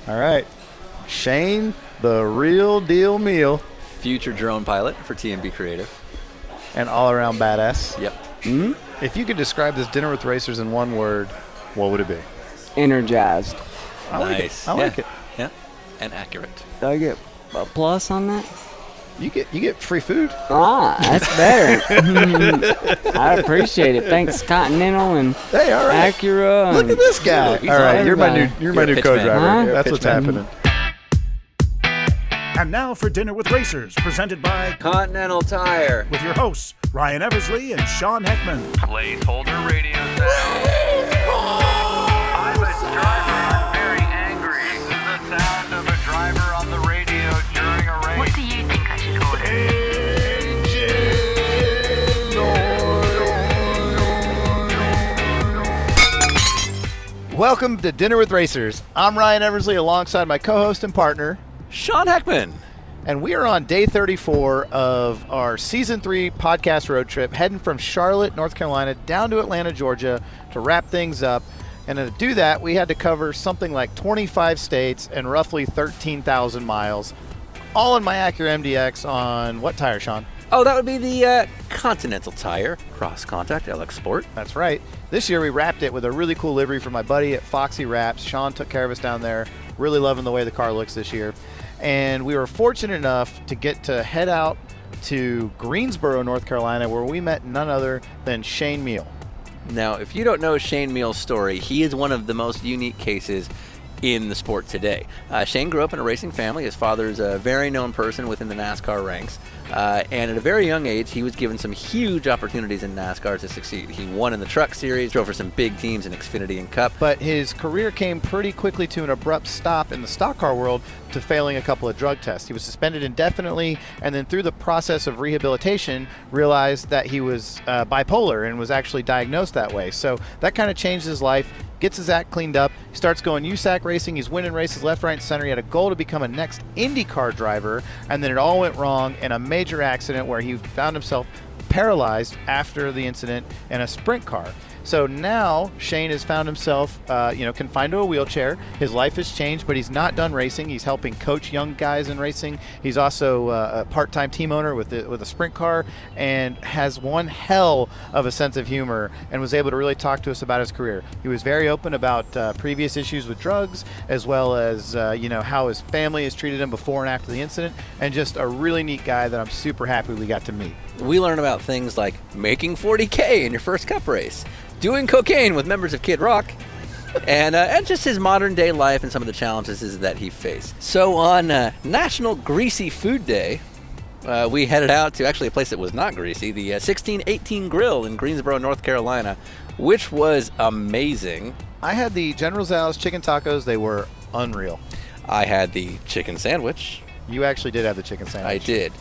All right. Shane, the real deal Hmiel. Future drone pilot for TMB Creative. And all-around badass. Yep. Mm-hmm. If you could describe this dinner with racers in one word, what would it be? Energized. Nice. I like it. Yeah. And accurate. Do I get a plus on that? You get free food. Ah, that's better. I appreciate it. Thanks, Continental and Hey, all right. Acura. Look at this guy. He's All right, you're my everybody. new pitch man. co-driver. Huh? That's what's happening. And now for Dinner with Racers, presented by Continental Tire. with your hosts, Ryan Eversley and Sean Heckman. Placeholder radio sound. I'm a driver. I'm very angry. This is the sound of a driver on the radio during a race. What do you think I should order? Welcome to Dinner with Racers. I'm Ryan Eversley alongside my co-host and partner, Sean Heckman. and we are on day 34 of our Season 3 podcast road trip, heading from Charlotte, North Carolina, down to Atlanta, Georgia, to wrap things up. And to do that, we had to cover something like 25 states and roughly 13,000 miles, all in my Acura MDX on what tire, Sean? Oh, that would be the Continental Tire Cross Contact LX Sport. That's right. This year we wrapped it with a really cool livery from my buddy at Foxy Wraps. Sean took care of us down there. Really loving the way the car looks this year. And we were fortunate enough to get to head out to Greensboro, North Carolina, where we met none other than Shane Hmiel. Now, if you don't know Shane Hmiel's story, he is one of the most unique cases in the sport today. Shane grew up in a racing family. His father's a very known person within the NASCAR ranks. And at a very young age, he was given some huge opportunities in NASCAR to succeed. He won in the Truck Series, drove for some big teams in Xfinity and Cup. But his career came pretty quickly to an abrupt stop in the stock car world to failing a couple of drug tests. He was suspended indefinitely, and then through the process of rehabilitation, realized that he was bipolar and was actually diagnosed that way. So that kind of changed his life. Gets his act cleaned up, starts going USAC racing, he's winning races left, right, and center. He had a goal to become a next IndyCar driver, and then it all went wrong in a major accident where he found himself paralyzed after the incident in a sprint car. So now Shane has found himself, confined to a wheelchair. His life has changed, but he's not done racing. He's helping coach young guys in racing. He's also a part-time team owner with a sprint car, and has one hell of a sense of humor, and was able to really talk to us about his career. He was very open about previous issues with drugs, as well as how his family has treated him before and after the incident, and just a really neat guy that I'm super happy we got to meet. We learn about things like making 40K in your first Cup race, doing cocaine with members of Kid Rock, and just his modern day life and some of the challenges that he faced. So on National Greasy Food Day, we headed out to actually a place that was not greasy, the 1618 Grill in Greensboro, North Carolina, which was amazing. I had the General Tso's chicken tacos. They were unreal. I had the chicken sandwich. You actually did have the chicken sandwich. I did.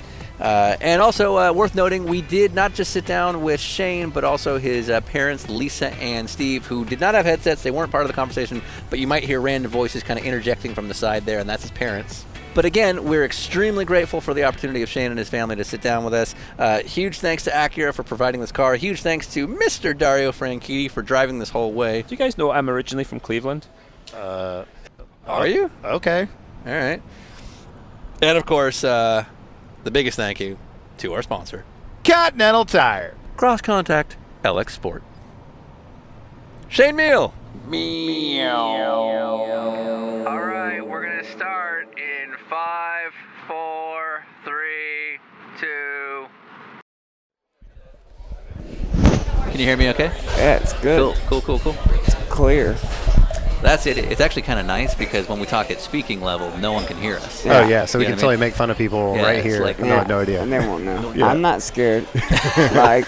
And also worth noting, we did not just sit down with Shane, but also his parents, Lisa and Steve, who did not have headsets. They weren't part of the conversation, but you might hear random voices kind of interjecting from the side there, and that's his parents. But again, we're extremely grateful for the opportunity of Shane and his family to sit down with us. Huge thanks to Acura for providing this car. Huge thanks to Mr. Dario Franchitti for driving this whole way. Do you guys know I'm originally from Cleveland? Are you? Okay. All right. And of course, the biggest thank you to our sponsor, Continental Tire. Cross Contact LX Sport. Shane Hmiel. All right, we're going to start in 5, 4, 3, 2. Can you hear me okay? Yeah, it's good. Cool. It's clear. That's it. It's actually kind of nice because when we talk at speaking level, no one can hear us. Oh, yeah. So we You know can what I totally make fun of people Yeah, right it's here. like- No idea. And they won't know. Yeah. I'm not scared. I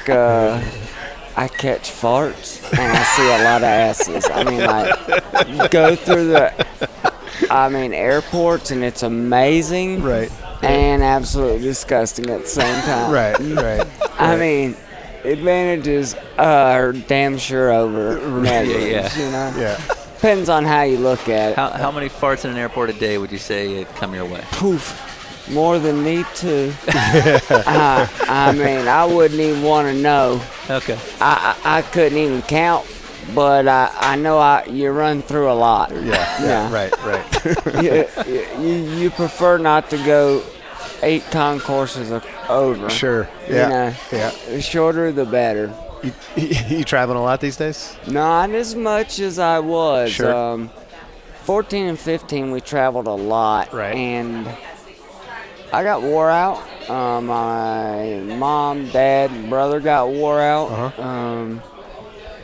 catch farts and I see a lot of asses. I mean, you go through airports and it's amazing. Right. And absolutely disgusting at the same time. Right. I mean, advantages are damn sure over negatives, you know? Yeah. Depends on how you look at it. How many farts in an airport a day would you say come your way? Poof. More than need to. I mean, I wouldn't even want to know. Okay. I couldn't even count but I know you run through a lot. Yeah. Right. You prefer not to go 8 concourses over. Sure. You Yeah. know, Yeah. the shorter the better. You traveling a lot these days? Not as much as I was. Sure. 14 and 15, we traveled a lot. Right. And I got wore out. My mom, dad, and brother got wore out. Uh-huh.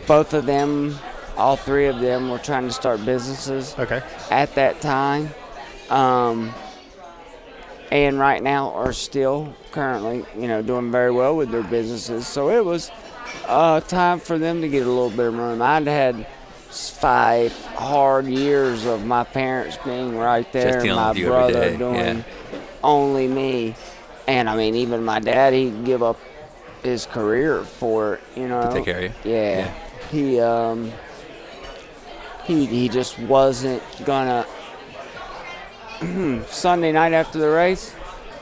Both of them, all 3 of them, were trying to start businesses Okay. at that time. And right now are still currently, doing very well with their businesses. So it was time for them to get a little bit of room. I'd had 5 hard years of my parents being right there, Just and dealing my with you every brother day, doing only me. And I mean, even my dad, he'd give up his career for it, To take care of you. Yeah. He just wasn't gonna. Sunday night after the race,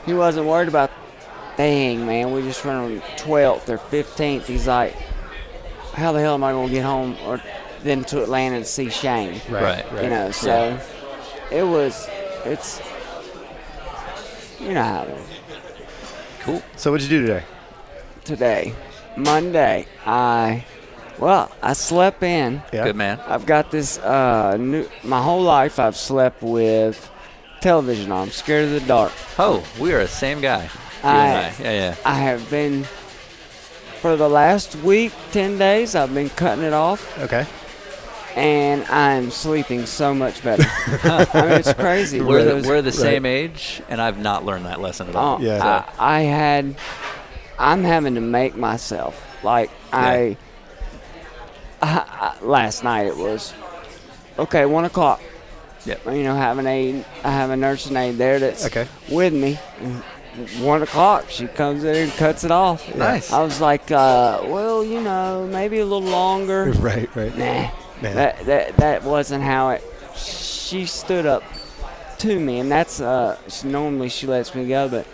he wasn't worried about. Dang, man, we just ran on 12th or 15th. He's like, how the hell am I gonna get home or then to Atlanta to see Shane? Right. So it's how it is. Cool. So what'd you do today? Today, Monday, I slept in. Yeah. Good man. I've got this my whole life I've slept with television on. I'm scared of the dark. Oh, we are the same guy. You and I. Yeah. I have been, for the last week, 10 days, I've been cutting it off, Okay. and I'm sleeping so much better. I mean, it's crazy. We're the same age, and I've not learned that lesson at all. Yeah. I'm having to make myself, like, I last night it was, okay, 1 o'clock. Yep. I have a nursing aide there that's Okay. with me. 1 o'clock, she comes in and cuts it off. Nice. I was like, maybe a little longer. Right. Nah. Nah. That wasn't how it. She stood up to me, and that's normally she lets me go, but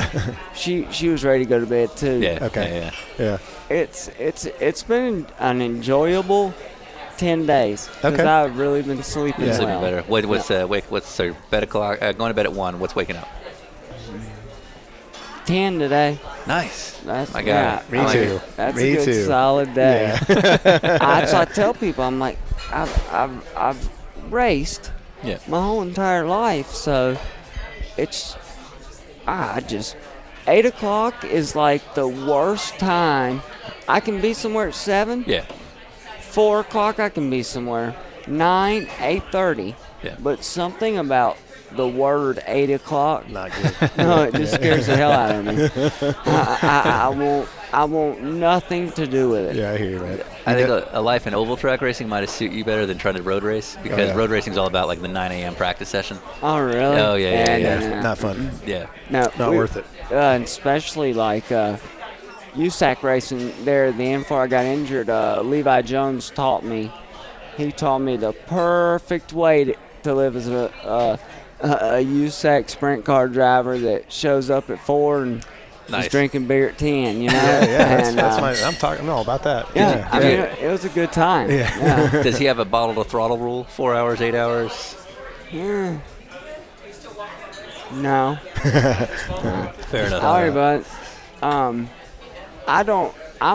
she was ready to go to bed too. Yeah. Okay. Yeah. It's been an enjoyable 10 days because Okay. I've really been sleeping Yeah. well. Sleeping better. What's so bed o'clock? Going to bed at 1. What's waking up? 10 today. Nice. That's My God. Me I like too. it. That's Me a good too. solid day. Yeah. So I tell people, I'm like, I've raced Yeah. my whole entire life, so it's 8 o'clock is like the worst time. I can be somewhere at 7. Yeah. 4 o'clock I can be somewhere. 9, 8:30. Yeah. But something about the word 8 o'clock. Not good. No, it just scares the hell out of me. I want nothing to do with it. Yeah, I hear you, man. I think a life in oval track racing might suit you better than trying to road race because yeah. road racing is all about like the 9 a.m. practice session. Oh, really? Oh, yeah. No. Not fun. Yeah. No, Not worth it. And especially like USAC racing there, the end before I got injured, Levi Jones taught me. He taught me the perfect way to live as a USAC sprint car driver that shows up at 4 and Nice. is drinking beer at 10, you know? Yeah, And, I'm all about that. yeah, I mean, it was a good time. Yeah. Does he have a bottle to throttle rule? 4 hours, 8 hours? Yeah. No. Fair enough. Sorry, but I'm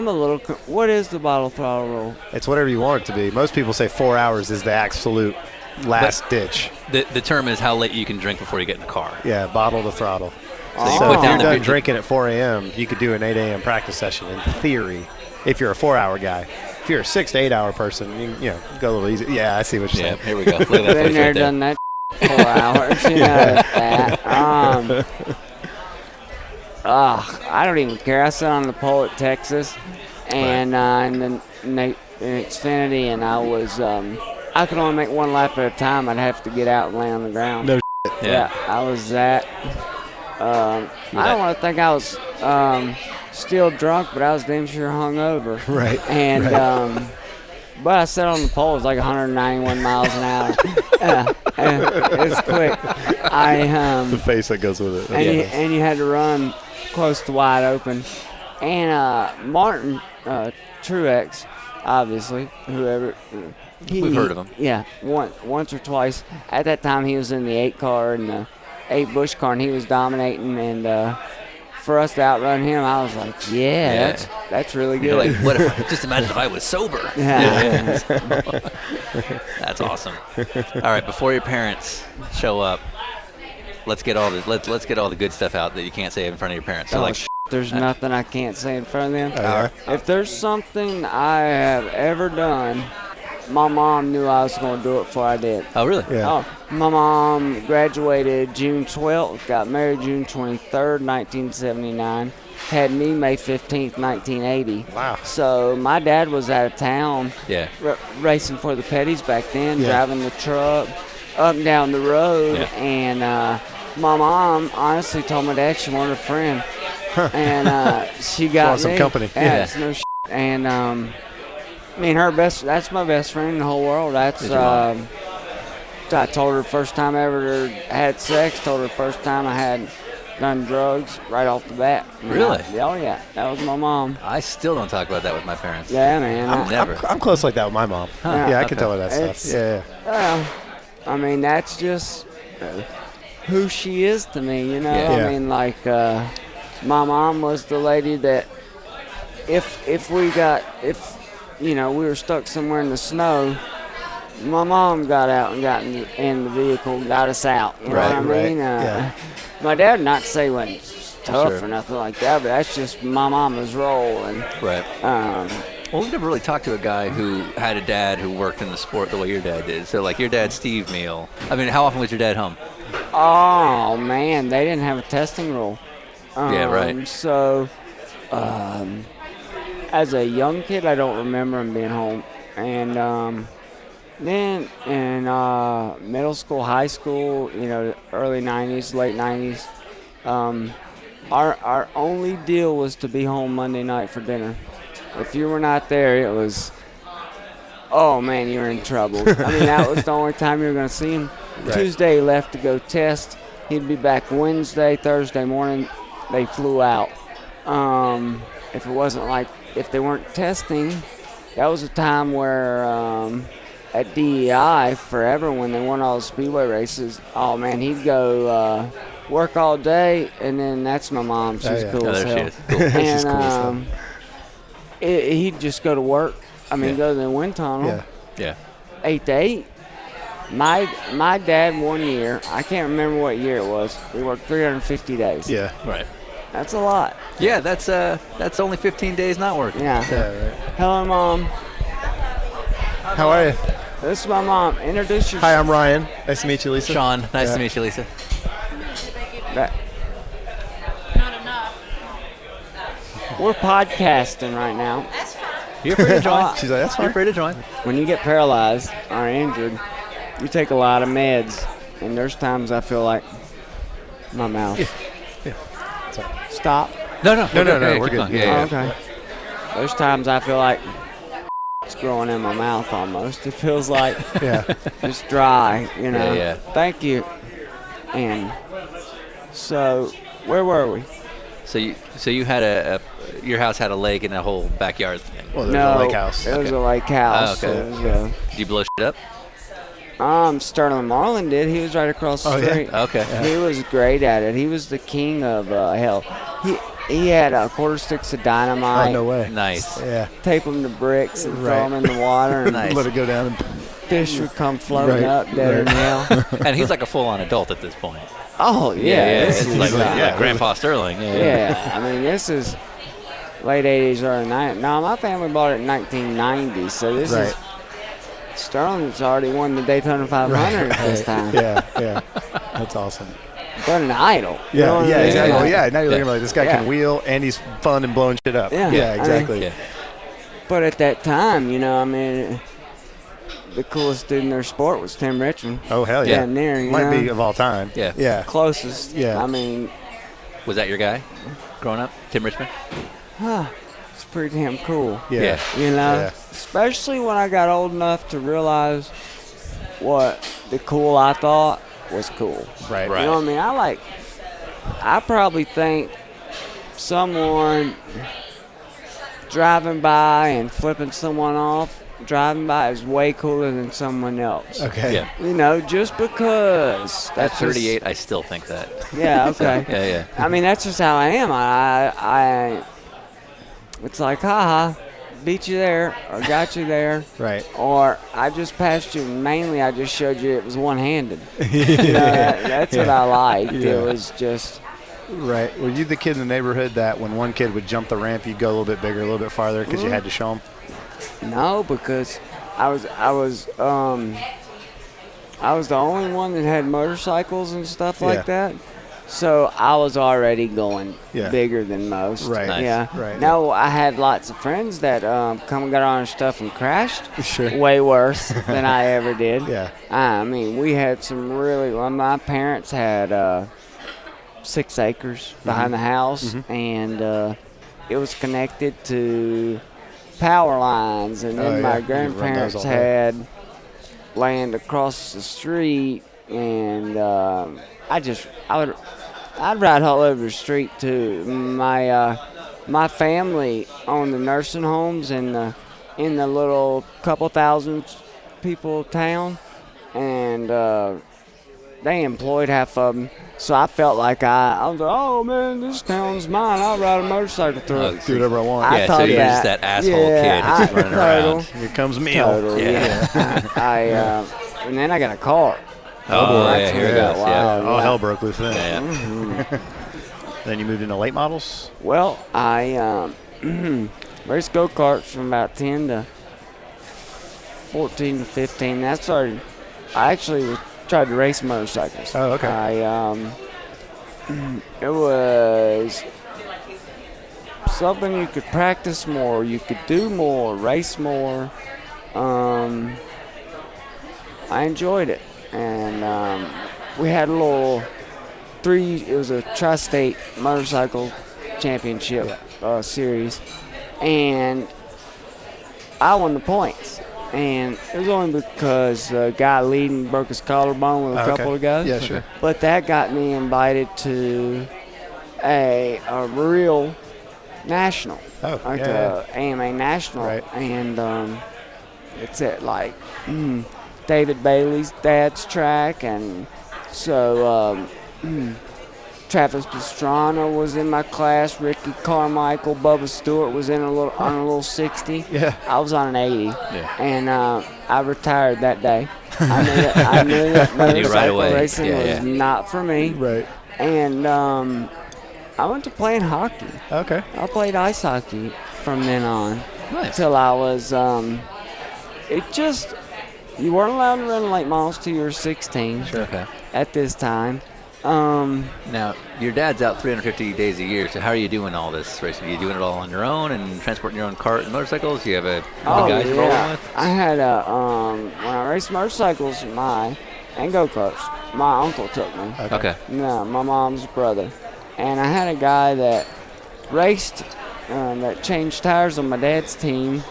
a little. What is the bottle throttle rule? It's whatever you want it to be. Most people say 4 hours is the absolute last ditch. The term is how late you can drink before you get in the car. Yeah, bottle to throttle. So you So put if down you're the done drinking at 4 a.m., you could do an 8 a.m. practice session in theory if you're a 4-hour guy. If you're a 6 to 8 hour person, you go a little easy. Yeah, I see what you're Yeah, saying. here we go. Look at that Been face there, right there. done that. 4 hours, you know that. I don't even care. I sat on the pole at Texas, and in the Xfinity, and I was. I could only make one lap at a time. I'd have to get out and lay on the ground. No Yeah, I was that. I don't want to think I was still drunk, but I was damn sure hungover. Right. And but I sat on the pole. It was like 191 miles an hour. It was quick. The face that goes with it. And you had to run close to wide open. And Martin Truex, obviously, whoever We've heard of him. Yeah, once or twice. At that time, he was in the 8 car and the 8 Busch car, and he was dominating. And for us to outrun him, I was like, Yeah. that's really You're good. like, what if, just imagine if I was sober. Yeah. That's awesome. All right, before your parents show up, let's get all the good stuff out that you can't say in front of your parents. So There's nothing I can't say in front of them. Yeah. If there's something I have ever done, my mom knew I was going to do it before I did. Oh, really? Yeah. Oh, my mom graduated June 12th, got married June 23rd, 1979, had me May 15th, 1980. Wow. So my dad was out of town Yeah. racing for the Petties back then, Yeah. driving the truck up and down the road. Yeah. And my mom honestly told my dad she wanted a friend. And she got Want some me. company. Yeah. It's no and I mean, that's my best friend in the whole world. That's Is your mom? I told her the first time I ever had sex. Told her the first time I had done drugs right off the bat. Really? Oh yeah, that was my mom. I still don't talk about that with my parents. Yeah, man. Never. I'm close like that with my mom. Yeah, I can Okay. tell her that It's- stuff. Yeah. Well, I mean, that's just who she is to me, you know. Yeah. Yeah. I mean, like my mom was the lady that if we were stuck somewhere in the snow, my mom got out and got in the vehicle, got us out. You know what I Right, mean? yeah. My dad, not to say wasn't tough Sure. or nothing like that, but that's just my mama's role. And Right. Well, we've never really talked to a guy who had a dad who worked in the sport the way your dad did. So, like your dad, Steve Hmiel. I mean, how often was your dad home? oh man, they didn't have a testing rule. Yeah, right. So, as a young kid, I don't remember him being home. And then in middle school, high school, early 90s, late 90s, our only deal was to be home Monday night for dinner. If you were not there, it was, oh man, you were in trouble. I mean, that was the only time you were going to see him. Right. Tuesday, he left to go test. He'd be back Wednesday, Thursday morning. They flew out. If it wasn't like, if they weren't testing, that was a time where at DEI forever when they won all the speedway races, oh man, he'd go work all day, and then that's my mom. She's yeah. cool Oh, as there she hell. is. Cool. She's cool as hell. And he'd just go to work. I mean, Yeah. go to the wind tunnel, Yeah. Yeah. 8 to 8. My dad 1 year, I can't remember what year it was. We worked 350 days. Yeah. Right. That's a lot. Yeah, that's only 15 days not working. Yeah. Yeah, right. Hello, Mom. How are you? This is my mom. Introduce yourself. Hi, I'm Ryan. Nice to meet you, Lisa. Sean, nice Yeah. to meet you, Lisa. We're podcasting right now. You're free to join. She's like, that's You're fine. free to join. When you get paralyzed or injured, you take a lot of meds, and there's times I feel like my mouth. Stop. No, No, we're keep good. going. Yeah, Yeah, Oh, okay. There's times I feel like it's growing in my mouth almost. It feels like Yeah. it's dry, you know. Yeah. Thank you. And so, where were we? So you had your house had a lake and a whole backyard thing. Well, there's No, a lake house. it was a lake house. Oh, okay. It was, Did you blow shit up? Sterling Marlin did. He was right across the Oh, yeah? street. Okay. He was great at it. He was the king of hell. He had quarter sticks of dynamite. Oh, no way. Nice. Yeah. Tape them to bricks and Right. throw them in the water, and Nice. Let it go down. fish would come floating Right, up dead in hell. And he's like a full-on adult at this point. Oh yeah, this It's is, like uh, Grandpa Sterling. yeah. I mean, this is late 80s, early 90s. No, my family bought it in 1990, so this Right. is Sterling's already won the Daytona 500 at this time. Yeah. That's awesome. But an idol. You Yeah, know what yeah, I mean? exactly. Well, Like, yeah, now you're looking at like this guy Yeah. can wheel and he's fun and blowing shit up. Yeah. Yeah, I mean- exactly. Yeah. But at that time, I mean, the coolest dude in their sport was Tim Richmond. Oh hell yeah. Damn near, you Might know? be of all time. Yeah. Yeah. Closest. Yeah. I mean, Was that your guy growing up, Tim Richmond? it's pretty damn cool. Yeah. You know, Yeah. especially when I got old enough to realize what the cool I thought was cool. Right. Right. You know what I mean? I probably think someone driving by and flipping someone off driving by is way cooler than someone else. Okay. Yeah. You know, just because. At That's 38, I still think that. Yeah, okay. Yeah. I mean, that's just how I am. I it's like, haha, beat you there, or got you there. Right. Or I just passed you, and mainly I just showed you it was one-handed. You know, that's what I liked. Yeah. It was just, Right. Were you the kid in the neighborhood that when one kid would jump the ramp, you'd go a little bit bigger, a little bit farther because you had to show them? no, because I was the only one that had motorcycles and stuff Yeah. like that. So I was already going Yeah. bigger than most. Right. Nice. Yeah. Right. No, I had lots of friends that come and got on our stuff and crashed. Sure. Way worse than I ever did. Yeah. I mean, we had some really. Well, my parents had 6 acres behind the house, and it was connected to power lines, and then Oh, yeah. my You could run those grandparents all day. had land across the street, and I'd ride all over the street too. My family owned the nursing homes in the little couple thousand people town, and they employed half of them. So I felt like I was like, oh man, this town's mine. I'll ride a motorcycle through Oh, it. Do whatever I want. I Yeah, thought so you're that. just that asshole Yeah, kid that's just running total. around. Here comes Hmiel. Totally, Yeah. yeah. And then I got a car. Oh, yeah, here it Yeah. goes. Wow. Yeah. All Yeah. hell broke loose then. Yeah. Then you moved into late models? Well, I raced go-karts from about 10 to 14 to 15. I actually tried to race motorcycles. Oh, okay. It was something you could practice more, you could do more, race more. I enjoyed it, and we had a little it was a tri-state motorcycle championship series, and I won the points. And it was only because the guy leading broke his collarbone with a couple of guys. Yeah, sure. But that got me invited to a real national, Oh, like yeah. a AMA national, Right. and it's at like David Bailey's dad's track, and so Travis Pastrana was in my class, Ricky Carmichael, Bubba Stewart was in on a little 60. Yeah. I was on an 80, Yeah. and I retired that day. I knew that You knew right motorcycle away. racing Yeah, was yeah. not for me. Right. And I went to playing hockey. Okay. I played ice hockey from then on Nice. till I was. You weren't allowed to run late models till you were 16 Okay. at this time. Now, your dad's out 350 days a year, so how are you doing all this racing? Are you doing it all on your own and transporting your own cart and motorcycles? Do you have a guys you're rolling with? I had when I raced motorcycles and go-karts, my uncle took me. Okay. No, my mom's brother. And I had a guy that raced, that changed tires on my dad's team,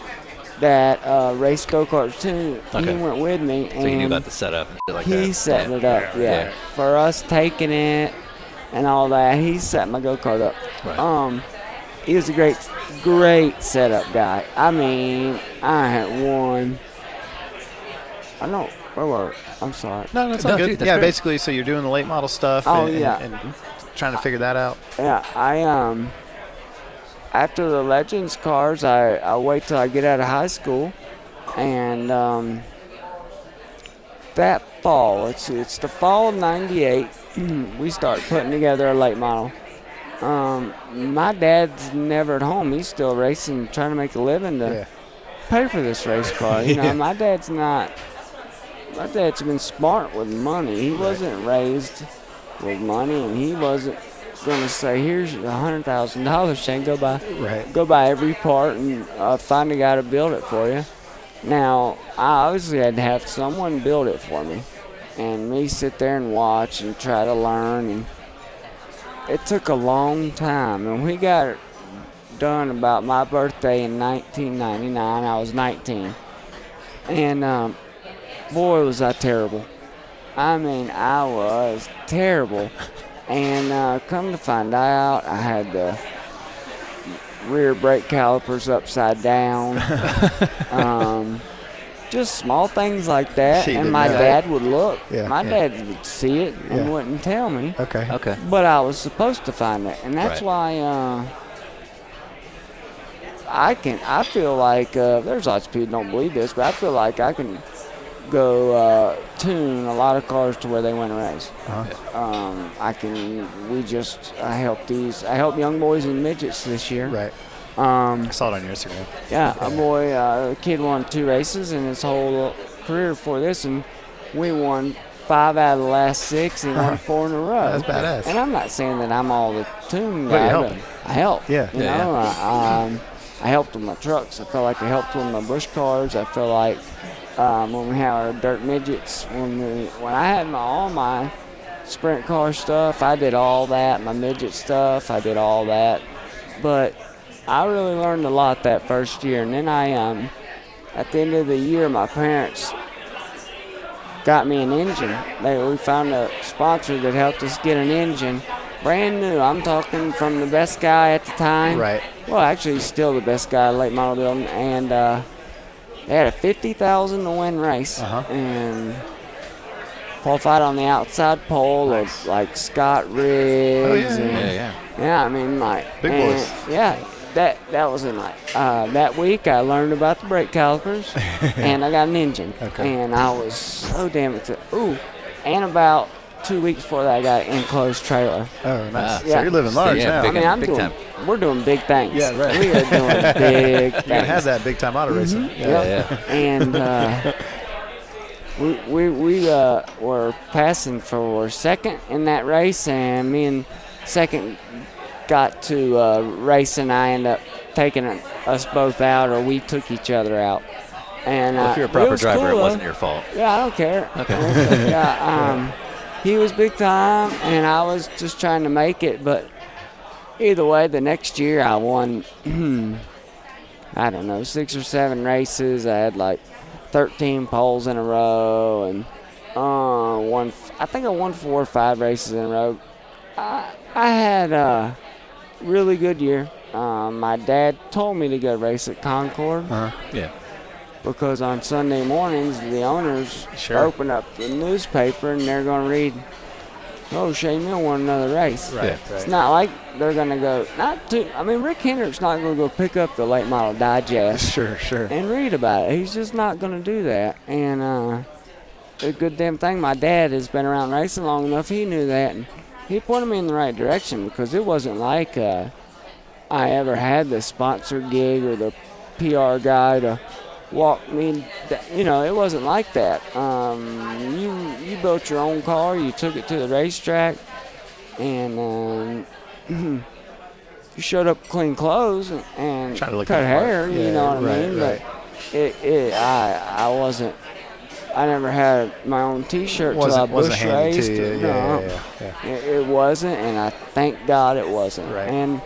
that raced go-karts too. Okay. He went with me. So you knew about the setup and shit like that? He set it up, yeah. Yeah. For us taking it and all that, he set my go-kart up. Right. He was a great setup guy. I mean, I had won. I don't. Where were we? I'm sorry. No, that's No, all good. dude, that's Yeah, great. basically, so you're doing the late model stuff Oh, and, yeah. and trying to figure that out. Yeah, I after the Legends cars, I wait till I get out of high school, and that fall, it's the fall of '98, we start putting together a late model. My dad's never at home. He's still racing, trying to make a living to pay for this race car. You know, my dad's been smart with money. He wasn't raised with money, and he wasn't going to say, here's $100,000, Shane, go buy every part and find a guy to build it for you. Now, I obviously had to have someone build it for me, and me sit there and watch and try to learn, and it took a long time. And we got it done about my birthday in 1999. I was 19, and boy, was I terrible. I mean, I was terrible. And come to find out, I had the rear brake calipers upside down. just small things like that. She And didn't my know. dad would look. Yeah. My Yeah. dad would see it and Yeah. wouldn't tell me. Okay. Okay. But I was supposed to find it, and that's Right. why I feel like there's lots of people who don't believe this, but I feel like I can go tune a lot of cars to where they win a race. I help young boys and midgets this year. Right. I saw it on your Instagram. Yeah, a kid won 2 races in his whole career before this, and we won 5 out of the last 6 and won 4 in a row. That's badass. And I'm not saying that I'm all the tune But guy, you help but him. I help. Yeah. You know, I helped with my trucks. I felt like I helped with my bush cars. I feel like when we had our dirt midgets, when I had all my sprint car stuff, I did all that. My midget stuff, I did all that. But I really learned a lot that first year. And then at the end of the year, my parents got me an engine. We found a sponsor that helped us get an engine. Brand new. I'm talking from the best guy at the time. Right. Well, actually, he's still the best guy late model building. And they had a 50,000 to win race. And qualified on the outside pole of like Scott Riggs. Oh, yeah, and, yeah, I mean, like. Big boys. Yeah. That was in like that week. I learned about the brake calipers, and I got an engine. Okay. And I was so damn excited. Ooh, and about 2 weeks before that, I got an enclosed trailer. Oh, nice. So Yeah. you're living large Yeah, now. big- time. We're doing big things. Yeah, right. We are doing big You're gonna have things. that big time auto racing. Yep. And we were passing for second in that race, and me and second got to race, and I ended up taking us both out, or we took each other out. And Well, if you're a it proper was driver, cool, it though. wasn't your fault. Yeah, I don't care. Okay. Yeah, he was big time, and I was just trying to make it. But either way, the next year I won, I don't know, 6 or 7 races. I had like 13 poles in a row, and I think I won 4 or 5 races in a row. I had a really good year. My dad told me to go race at Concord. Yeah. Because on Sunday mornings, the owners open up the newspaper and they're going to read, oh, Hmiel won another race. Right. It's not like they're going to go, Rick Hendrick's not going to go pick up the Late Model Digest Sure. and read about it. He's just not going to do that. And a good damn thing, my dad has been around racing long enough, he knew that. And he pointed me in the right direction, because it wasn't like I ever had the sponsor gig or the PR guy to walk me, it wasn't like that. You built your own car, you took it to the racetrack, and you showed up clean clothes and Trying to look cut the part. hair, you Yeah, know what I mean? right. But I never had my own T-shirt till I Wasn't bush handy raced. to you. No. Yeah. It wasn't, and I thank God it wasn't. Right. And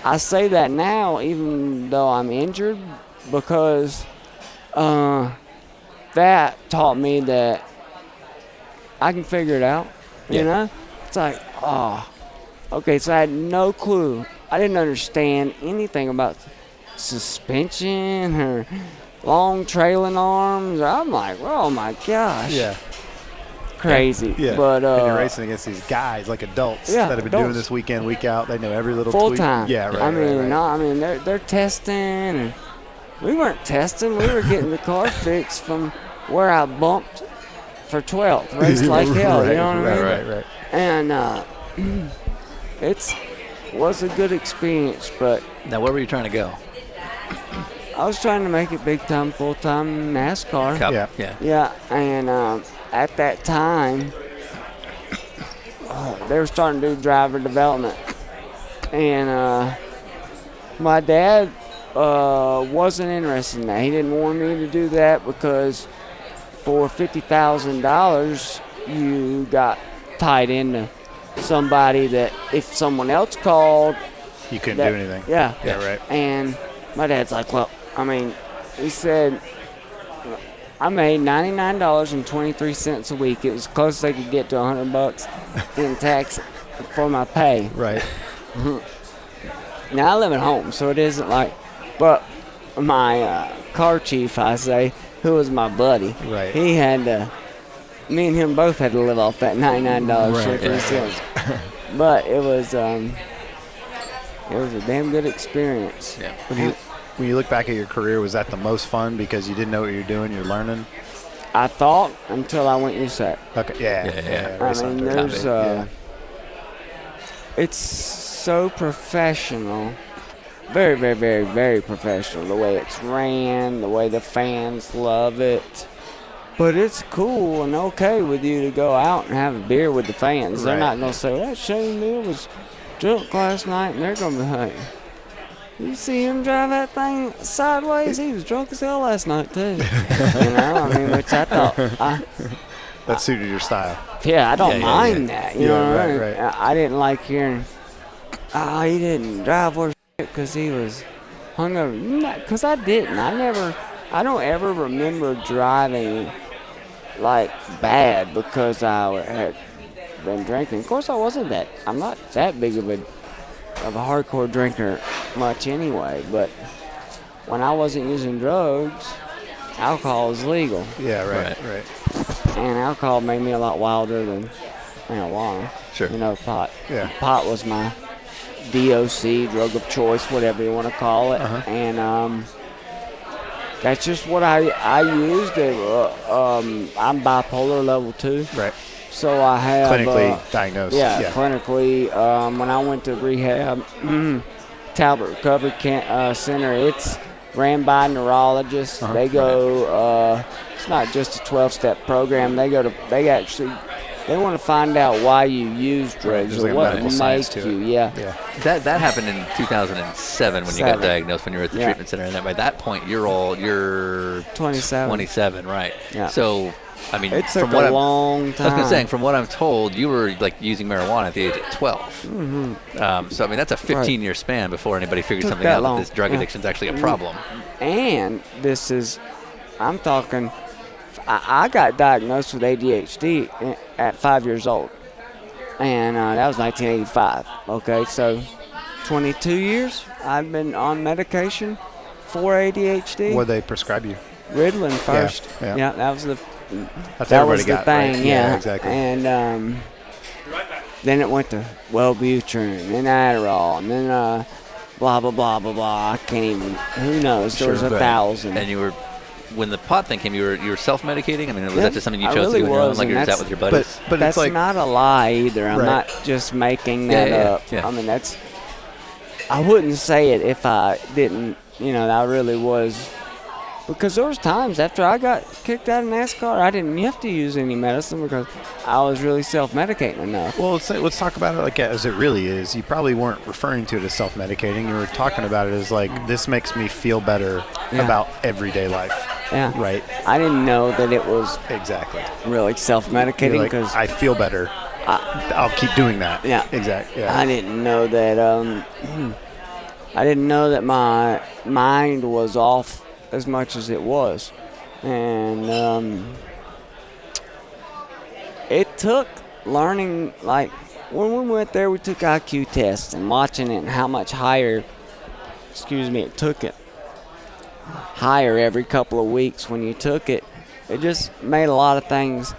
I say that now, even though I'm injured, because that taught me that I can figure it out. You know? It's like, okay, so I had no clue. I didn't understand anything about suspension or long trailing arms. I'm like, oh my gosh. Yeah. Crazy. Yeah. But and you're racing against these guys, like adults, Yeah, that have been doing adults. this week in, week out. They know every little full tweak. time. Yeah, right. I mean, right. no, I mean they're testing, and we weren't testing. We were getting the car fixed from where I bumped for 12th. Raced like hell. Right, You know what I mean? Right. And it was a good experience, but Now, where were you trying to go? I was trying to make it big time, full time NASCAR. Cup. Yeah. Yeah, and at that time, they were starting to do driver development. And my dad wasn't interested in that. He didn't want me to do that because for $50,000, you got tied into somebody that if someone else called, You couldn't that- do anything. Yeah. Yeah, right. And my dad's like, well, I mean, he said, I made $99.23 a week. It was close as they could get to $100 in tax for my pay. Right. Now I live at home, so it isn't like, but my car chief, I say, who was my buddy. Right. He had to. Me and him both had to live off that $99 shirt for himself. But it was a damn good experience. Yeah. When you look back at your career, was that the most fun because you didn't know what you're doing, you're learning? I thought until I went USAC. Okay. Yeah. I race mean, under. there's it's so professional, very, very, very, very professional. The way it's ran, the way the fans love it. But it's cool and okay with you to go out and have a beer with the fans. They're not going to say, that Shane Hmiel was drunk last night, and they're going to be like, you see him drive that thing sideways? He was drunk as hell last night, too. Which I thought. That suited your style. Yeah, I don't mind that. You know what I mean? Right. I didn't like hearing, he didn't drive worth because he was hungover. Because I didn't. I don't ever remember driving like bad because I had been drinking. Of course, I'm not that big of a hardcore drinker much anyway, but when I wasn't using drugs, alcohol was legal. Yeah, right. And alcohol made me a lot wilder than marijuana. Sure. Pot. Yeah. Pot was my DOC, drug of choice, whatever you want to call it. And that's just what I used. I'm bipolar level 2. Right. So I have Clinically diagnosed. Yeah, clinically. When I went to rehab, Talbot Recovery Center, it's ran by neurologists. They go. It's not just a 12-step program. They want to find out why you use drugs There's or like what medical science makes to you. it. Yeah. That happened in 2007 when you got diagnosed when you were at the treatment center, and then by that point you're 27. 27, right? Yeah. So, I mean, It took a long time. I was gonna say, from what I'm told, you were like using marijuana at the age of 12. Mm-hmm. So I mean, that's a 15-year span before anybody figured something out that this drug addiction is actually a problem. And I'm talking. I got diagnosed with ADHD at 5 years old, and that was 1985. Okay, so 22 years I've been on medication for ADHD. What they prescribe you? Ritalin first. Yeah. That was the That's that was everybody the got, thing. right? Yeah, exactly. And then it went to Wellbutrin, and Adderall, and then blah blah blah blah blah. I can't even. Who knows? There was 1,000. And you were. When the pot thing came, you were self-medicating? I mean, was that just something you chose to do on your own, like you were out with your buddies? But that's it's like, not a lie either. I'm not just making that up. Yeah. I mean, I wouldn't say it if I didn't, I really was. Because there was times after I got kicked out of NASCAR, I didn't have to use any medicine because I was really self-medicating enough. well, let's talk about it like as it really is. You probably weren't referring to it as self-medicating. You were talking about it as like, this makes me feel better about everyday life. Yeah. Right. I didn't know that it was Exactly. really self-medicating Like, because I feel better. I'll keep doing that. Yeah. Exactly. Yeah. I didn't know that. I didn't know that my mind was off as much as it was, and it took learning. Like when we went there, we took IQ tests and watching it and how much higher. It took it higher every couple of weeks when you took it. It just made a lot of things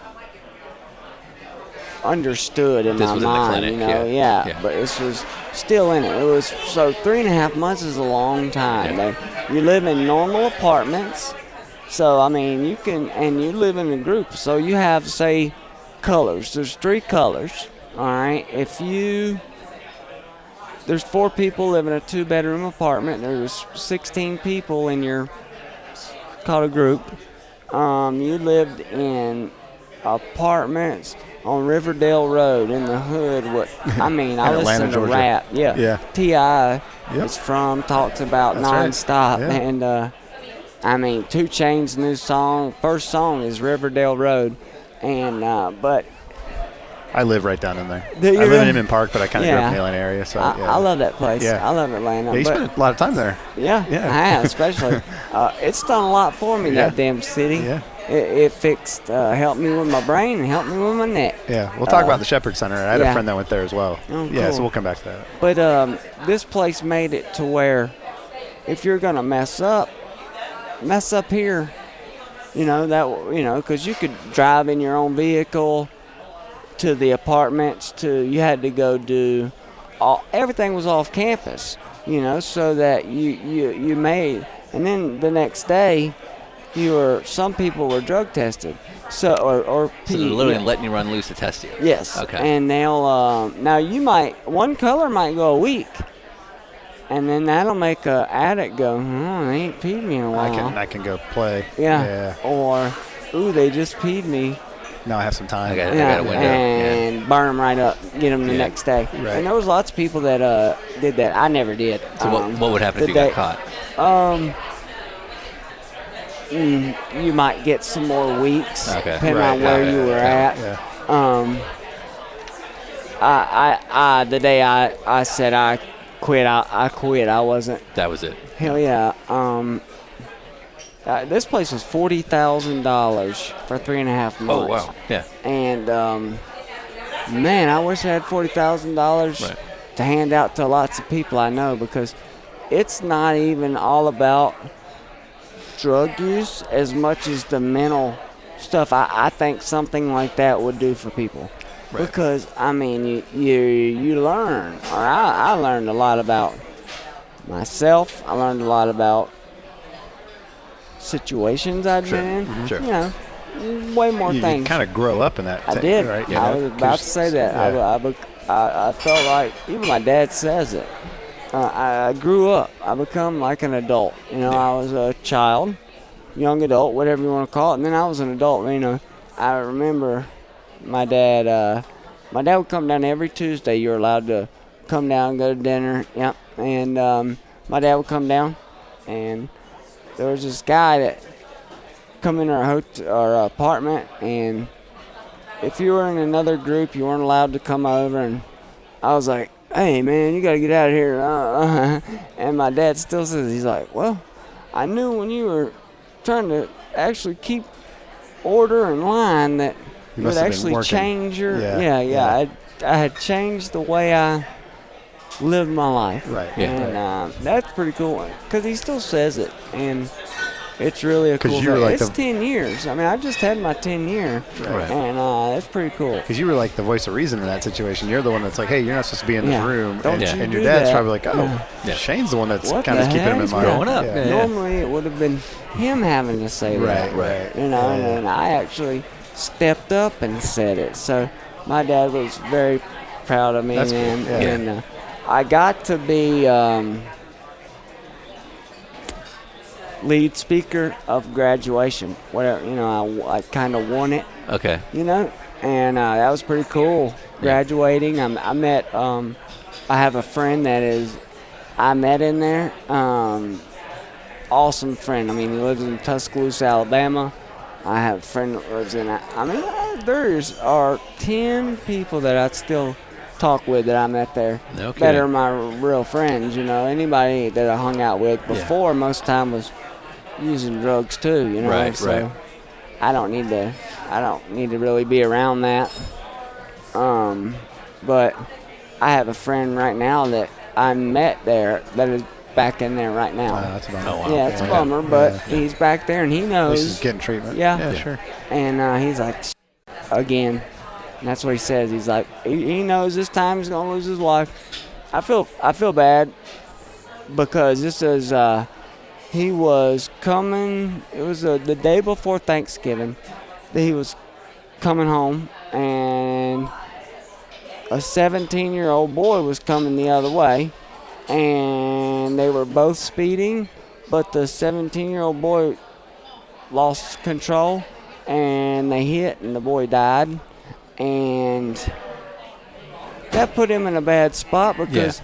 understood in my mind, clinic, yeah. But this was still in it. It was so 3.5 months is a long time. You live in normal apartments, so I mean you live in a group. So you have, say, colors. There's 3 colors. All right. There's 4 people live in a 2-bedroom apartment. There's 16 people in your called a group. You lived in apartments on Riverdale Road in the hood. I listen to Georgia. rap. Yeah. T.I. is talks about That's nonstop. right. Yeah. And 2 Chainz' new song, first song is Riverdale Road. And but I live right down in there. Do you I live really? in Inman Park, but I kind of grew up in the Atlanta area. So I love that place. Yeah. I love Atlanta. Yeah, you but spent a lot of time there. yeah, I have, especially. It's done a lot for me, that damn city. Yeah. It fixed, helped me with my brain and helped me with my neck. Yeah, we'll talk about the Shepherd Center. I had a friend that went there as well. Oh, Yeah, cool. so we'll come back to that. But this place made it to where if you're going to mess up here, because you could drive in your own vehicle to the apartments. You had to go do everything was off campus, so that you made. And then the next day, some people were drug tested, so they're literally letting you run loose to test you. Yes. Okay. And now one color might go a week, and then that'll make a addict go, they ain't peed me in a while. I can go play. Yeah. Or, they just peed me. Now I have some time. I got a window. And burn them right up, get them the next day. Right. And there was lots of people that did that. I never did. So what would happen if you got caught? You might get some more weeks, depending on where you were at. Yeah. The day I said I quit, I quit. I wasn't. That was it. Hell yeah. This place was $40,000 for 3.5 months. Oh wow. Yeah. And man, I wish I had $40,000 to hand out to lots of people I know, because it's not even all about drug use as much as the mental stuff. I think something like that would do for people, because you learn, or I learned a lot about myself. I learned a lot about situations I'd been in. Mm-hmm. Sure. Way more things. You kind of grow up in that. I did. Right? I was about to say that. I felt like, even my dad says it, I grew up. I become like an adult. I was a child, young adult, whatever you want to call it, and then I was an adult. I remember my dad would come down every Tuesday. You were allowed to come down, go to dinner. Yep. And my dad would come down, and there was this guy that come in our apartment, and if you were in another group, you weren't allowed to come over. And I was like, hey, man, you got to get out of here. And my dad still says, he's like, well, I knew when you were trying to actually keep order in line that you would actually change your... I had changed the way I lived my life. Right. Yeah. And that's pretty cool, because he still says it. And it's really a cool thing. It's 10 years. I just had my 10 year. Right. And that's pretty cool. Because you were like the voice of reason in that situation. You're the one that's like, hey, you're not supposed to be in this room. And your dad's probably like, Shane's the one that's kind of keeping him in mind. Growing up. Yeah. Normally it would have been him having to say that. Right. And I actually stepped up and said it. So my dad was very proud of me. That's man. cool. Yeah. And I got to be lead speaker of graduation. Whatever, I kind of won it. Okay. And that was pretty cool. Graduating, I met. I have a friend I met in there. Awesome friend. He lives in Tuscaloosa, Alabama. I have a friend that lives in. There are 10 people that I still talk with that I met there. Okay. That are my real friends. Anybody that I hung out with before, most time was using drugs too. Right. I don't need to really be around that. But I have a friend right now that I met there that is back in there right now. That's a bummer. Oh, wow. Yeah, it's a bummer, but he's back there and he knows. He's getting treatment. Yeah, sure. And he's like, again, and that's what he says. He's like, he knows this time he's gonna lose his wife. I feel bad, because this is he was coming. It was the day before Thanksgiving that he was coming home, and a 17-year-old boy was coming the other way, and they were both speeding, but the 17-year-old boy lost control, and they hit, and the boy died, and that put him in a bad spot, because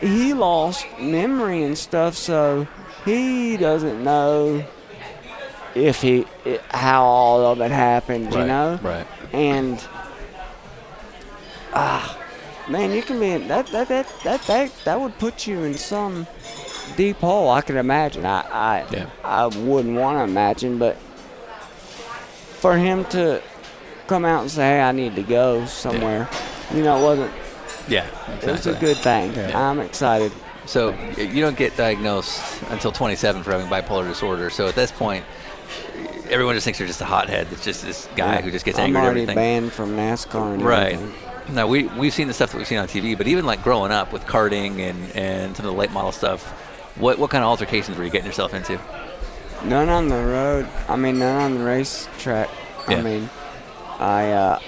he lost memory and stuff, so he doesn't know how all of it happened, Right. And man, you can be in that would put you in some deep hole. I can imagine. I wouldn't want to imagine, but for him to come out and say, "Hey, I need to go somewhere," it wasn't. Yeah, exactly. It's a good thing. Yeah. I'm excited. So you don't get diagnosed until 27 for having bipolar disorder. So at this point, everyone just thinks you're just a hothead. It's just this guy who just gets angry I'm at already everything. banned from NASCAR and Right. everything. Now we've seen the stuff that we've seen on TV, but even like growing up with karting and some of the late model stuff, what kind of altercations were you getting yourself into? None on the road. I mean, none on the racetrack. Yeah. I mean, I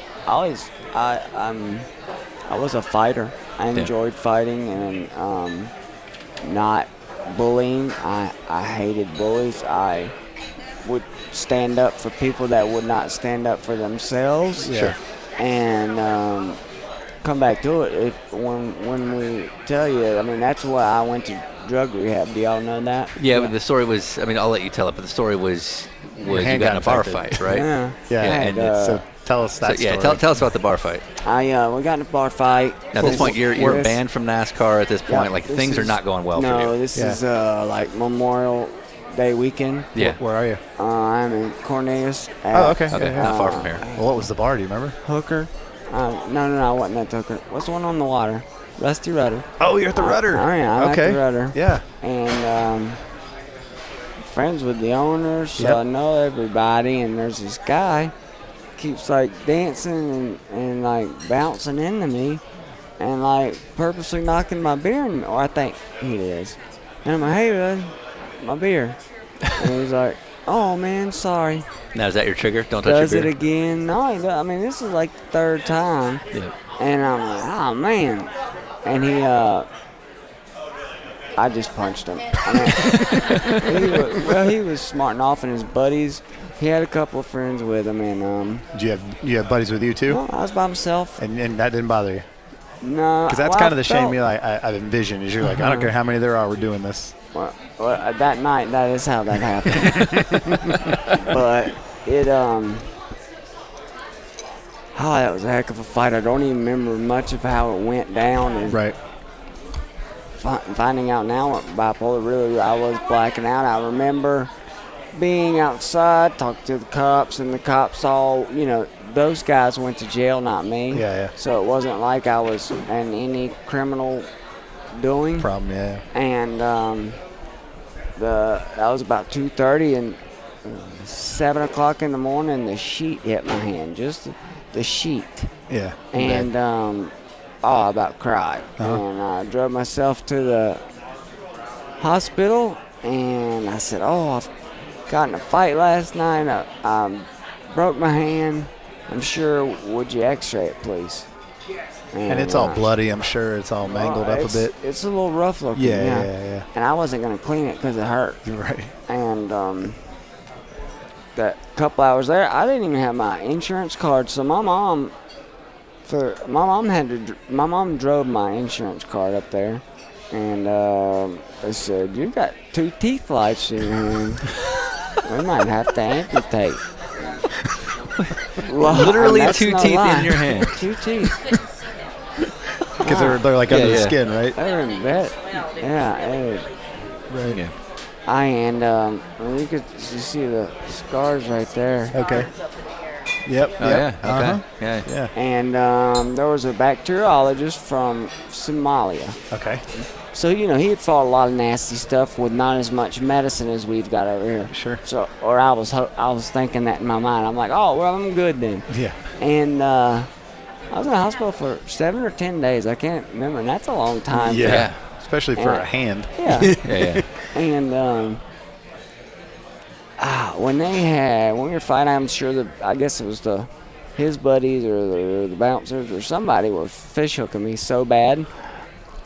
was a fighter. I enjoyed fighting and not bullying. I hated bullies. I would stand up for people that would not stand up for themselves. Sure. And come back to it. When we tell you, I mean, that's why I went to drug rehab. Do y'all know that? Yeah, but the story was, I mean, I'll let you tell it, but the story was you hand got in a got bar infected. fight, right? Yeah. Yeah. I had, So tell us that So, yeah, story. tell us about the bar fight. we got in a bar fight. Now, at this point, you're This- banned from NASCAR at this point. Yeah, Like, this things are is- not going well no, for you. this Yeah. is like Memorial Day weekend. Yeah. Where are you? I'm in Cornelius. At, Oh, okay. Okay, Yeah, not yeah. far from here. Well, what was the bar? Do you remember? Hooker. No, I wasn't at the Hooker. What's the one on the water? Rusty Rudder. Oh, you're at the Rudder. Oh, yeah, I'm okay. at the Rudder. Yeah. And friends with the owners, so Yep. I know everybody. And there's this guy keeps like dancing and like bouncing into me, and like purposely knocking my beer, or I think he is. And I'm like, hey, bud, my beer. And he's like, oh man, sorry. Now, is that your trigger? Don't touch Does your it beer. again? No, he does. I mean, this is like the third time. Yeah. And I'm like, oh man. And he, I just punched him. I mean, he was smarting off, and his buddies, he had a couple of friends with him, and Do you have buddies with you too? no, I was by myself. And that didn't bother you? No, Because that's well, kind of I the shame felt- me I've envisioned is you're like, I don't care how many there are, we're doing this. Well, that night, that is how that happened. But it, oh, that was a heck of a fight. I don't even remember much of how it went down. And Right. finding out now what bipolar really, I was blacking out. I remember being outside, talking to the cops, and the cops all, those guys went to jail, not me. Yeah, yeah. So it wasn't like I was in any criminal doing. Problem, yeah. And that was about 2:30, and 7 o'clock in the morning, the sheet hit my hand, just the sheet. Yeah. And I about cried. Uh-huh. And I drove myself to the hospital, and I said, oh, I've got in a fight last night. I broke my hand. I'm sure, would you x-ray it, please? And it's all bloody, I'm sure. It's all mangled up a bit. It's a little rough looking, Yeah. And I wasn't going to clean it because it hurt. You're right. And that couple hours there, I didn't even have my insurance card. So my mom drove my insurance card up there, and they said, "You got 2 teeth lights in your hand. We might have to amputate." Literally that's 2 no teeth lie. in your hand. 2 teeth. Because they're like under the skin, right? They're in bed. Yeah. Right. Yeah. You could see the scars right there. Okay. Yep. Oh, yep. yeah. Okay. Yeah. Yeah. And there was a bacteriologist from Somalia. Okay. So, he had fought a lot of nasty stuff with not as much medicine as we've got over here. Sure. So, or I was thinking that in my mind. I'm like, oh, well, I'm good then. Yeah. And I was in the hospital for 7 or 10 days. I can't remember, and that's a long time. Yeah. Especially for Yeah. a hand. Yeah. Yeah. And when we were fighting, I'm sure I guess it was his buddies or the bouncers or somebody were fish hooking me so bad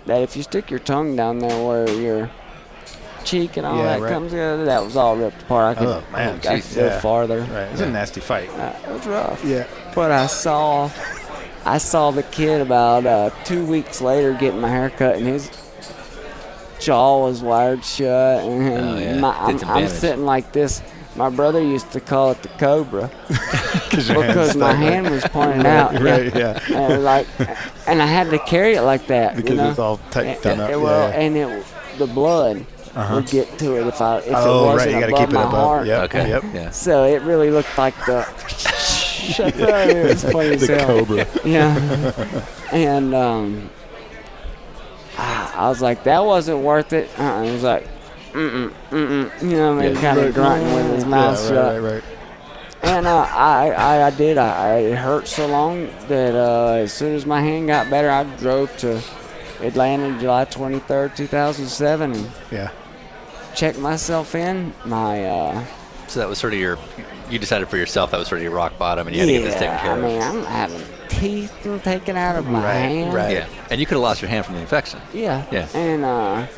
that if you stick your tongue down there where your cheek and all Yeah, that right. comes together, that was all ripped apart. I could, Oh, man. I could go Yeah. farther. Right. It was a nasty fight. It was rough. Yeah. But I saw the kid about 2 weeks later getting my hair cut, and his jaw was wired shut, and Oh, yeah. I'm Did some damage. sitting like this. My brother used to call it the cobra Your hand's because my stuck. hand was pointing out. Right, yeah. And I had to carry it like that Because it's all tight done up. And the blood would get to it if it Oh, wasn't right. You got to above keep it my above. heart. Yep. Okay. Yep. Yeah. So it really looked like the. Shut up! It's funny as The hell. cobra. Yeah. And I was like, that wasn't worth it. He was like, kind of grunting with his mouth shut. Right. And I did. It hurt so long that as soon as my hand got better, I drove to Atlanta July 23rd, 2007, and Yeah. checked myself in. So that was sort of you decided for yourself that was sort of your rock bottom, and you had to get this taken care I of. mean, I'm having teeth taken out of my hand. right. Yeah, and you could have lost your hand from the infection. Yeah. Yeah. And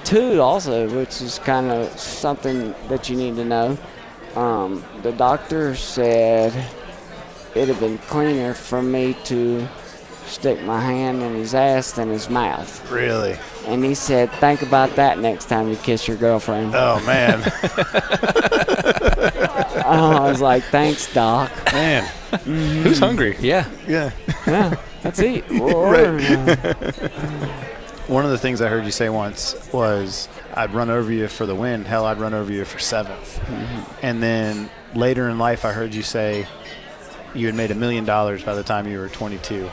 two also, which is kind of something that you need to know. The doctor said it'd have been cleaner for me to stick my hand in his ass than his mouth. Really? And he said, think about that next time you kiss your girlfriend. Oh, man. I was like, thanks, Doc. Man. Who's hungry? Yeah. Yeah. Yeah, let's eat. One of the things I heard you say once was I'd run over you for the win. Hell, I'd run over you for 7th. And then later in life, I heard you say you had made $1 million by the time you were 22.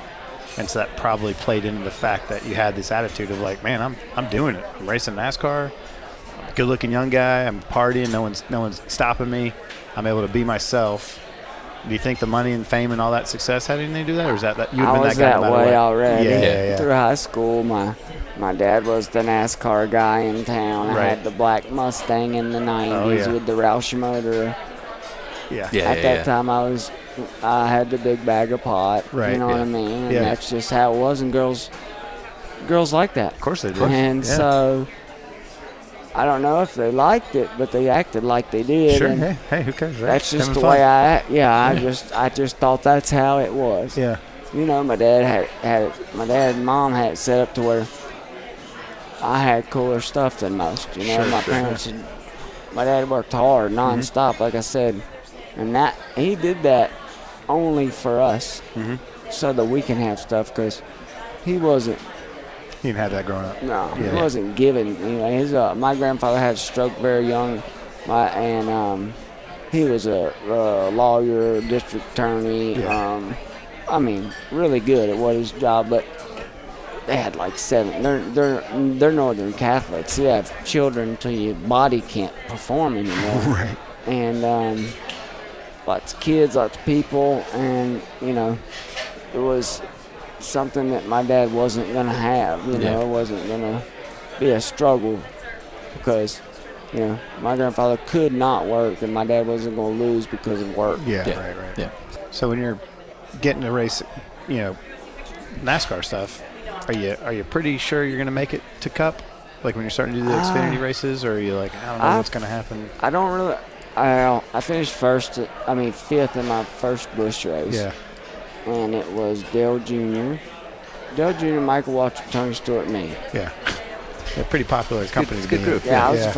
And so that probably played into the fact that you had this attitude of like, man, I'm doing it. I'm racing NASCAR. I'm a good-looking young guy. I'm partying. No one's stopping me. I'm able to be myself. Do you think the money and fame and all that success had anything to do that, or is that you I been was that guy that no matter way what? already. Yeah. Through high school, my dad was the NASCAR guy in town. I Right. had the black Mustang in the 90s Oh, yeah. with the Roush motor. Yeah. At that time, I had the big bag of pot. Right, You know what yeah. I mean? And Yeah. that's just how it was. And girls like that. Of course they do. And Yeah. so I don't know if they liked it, but they acted like they did. Sure. And Hey, who cares? Right? that's just Having the fun. way I act. Yeah, I just thought that's how it was. Yeah. You know, my dad my dad and mom had it set up to where I had cooler stuff than most. You know, my dad worked hard nonstop, like I said, and that he did that only for us, so that we can have stuff. Because he wasn't. He didn't have that growing up. No, Yeah. he wasn't given. You know, my grandfather had a stroke very young, and he was a lawyer, district attorney. Yeah. I mean, really good at what his job, but they had like 7. They're Northern Catholics. You have children until your body can't perform anymore. Right. And lots of kids, lots of people, and you know, it was something that my dad wasn't gonna have. You know, it wasn't gonna be a struggle because, you know, my grandfather could not work, and my dad wasn't gonna lose because of work. Yeah. Yeah. Right. Yeah. So when you're getting to race, you know, NASCAR stuff, are you pretty sure you're gonna make it to Cup? Like when you're starting to do the Xfinity races, or are you like, I don't know what's gonna happen? I don't really. I finished fifth in my first Busch race. Yeah. And it was Dale Jr., Michael Waltrip, Tony Stewart, me. Yeah. They're pretty popular companies. it's a good group. Yeah, I was the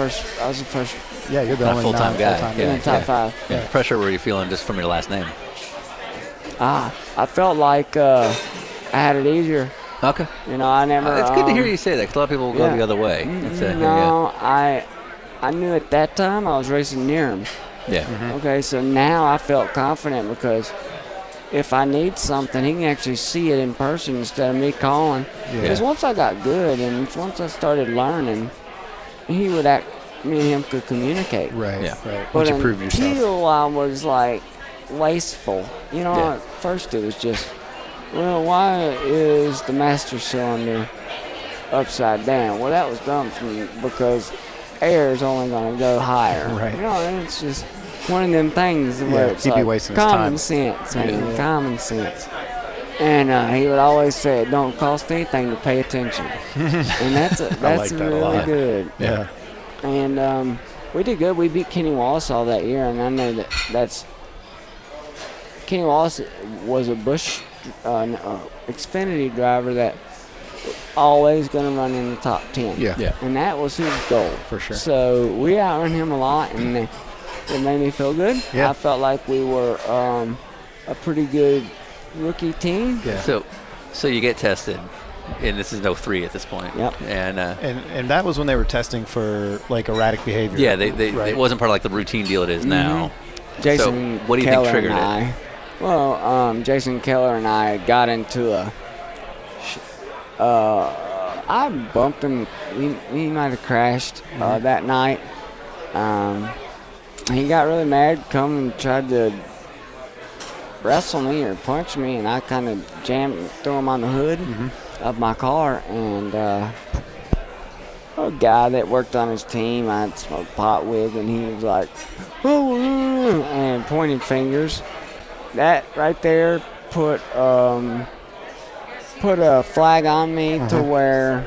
first Yeah, you're the Not only full-time guy. full-time in Yeah. the top 5. Yeah. What pressure were you feeling just from your last name? I felt like I had it easier. Okay. You know, I never. It's good to hear you say that, because a lot of people will go the other way. It's, No, I knew at that time I was racing near him. Yeah. Okay, so now I felt confident because if I need something, he can actually see it in person instead of me calling. Because once I got good and once I started learning, me and him could communicate. Right. Yeah. Right. But Once you prove yourself. until I was like wasteful, you know, Yeah. at first it was just, well, why is the master cylinder upside down? Well, that was done because air is only going to go higher. Right. You know, and it's just one of them things where it's he'd be like wasting his common time. sense, man, common sense. And he would always say, it don't cost anything to pay attention. And that's like that a really lot. good. Yeah. And we did good. We beat Kenny Wallace all that year, and I know that's Kenny Wallace was a Busch Xfinity driver that always going to run in the top 10. Yeah. Yeah. And that was his goal. For sure. So we outrun him a lot, and it made me feel good. Yeah. I felt like we were a pretty good rookie team. Yeah. So you get tested, and this is 03 at this point. Yep. And And that was when they were testing for like erratic behavior. yeah, they Right. it wasn't part of like the routine deal it is now. Jason So what do you think Keller triggered and it? I, well, Jason Keller and I got into I bumped him. He might have crashed that night. he got really mad, come and tried to wrestle me or punch me, and I kind of threw him on the hood of my car, and a guy that worked on his team I'd smoked pot with, and he was like, oh, and pointing fingers. That right there put a flag on me to where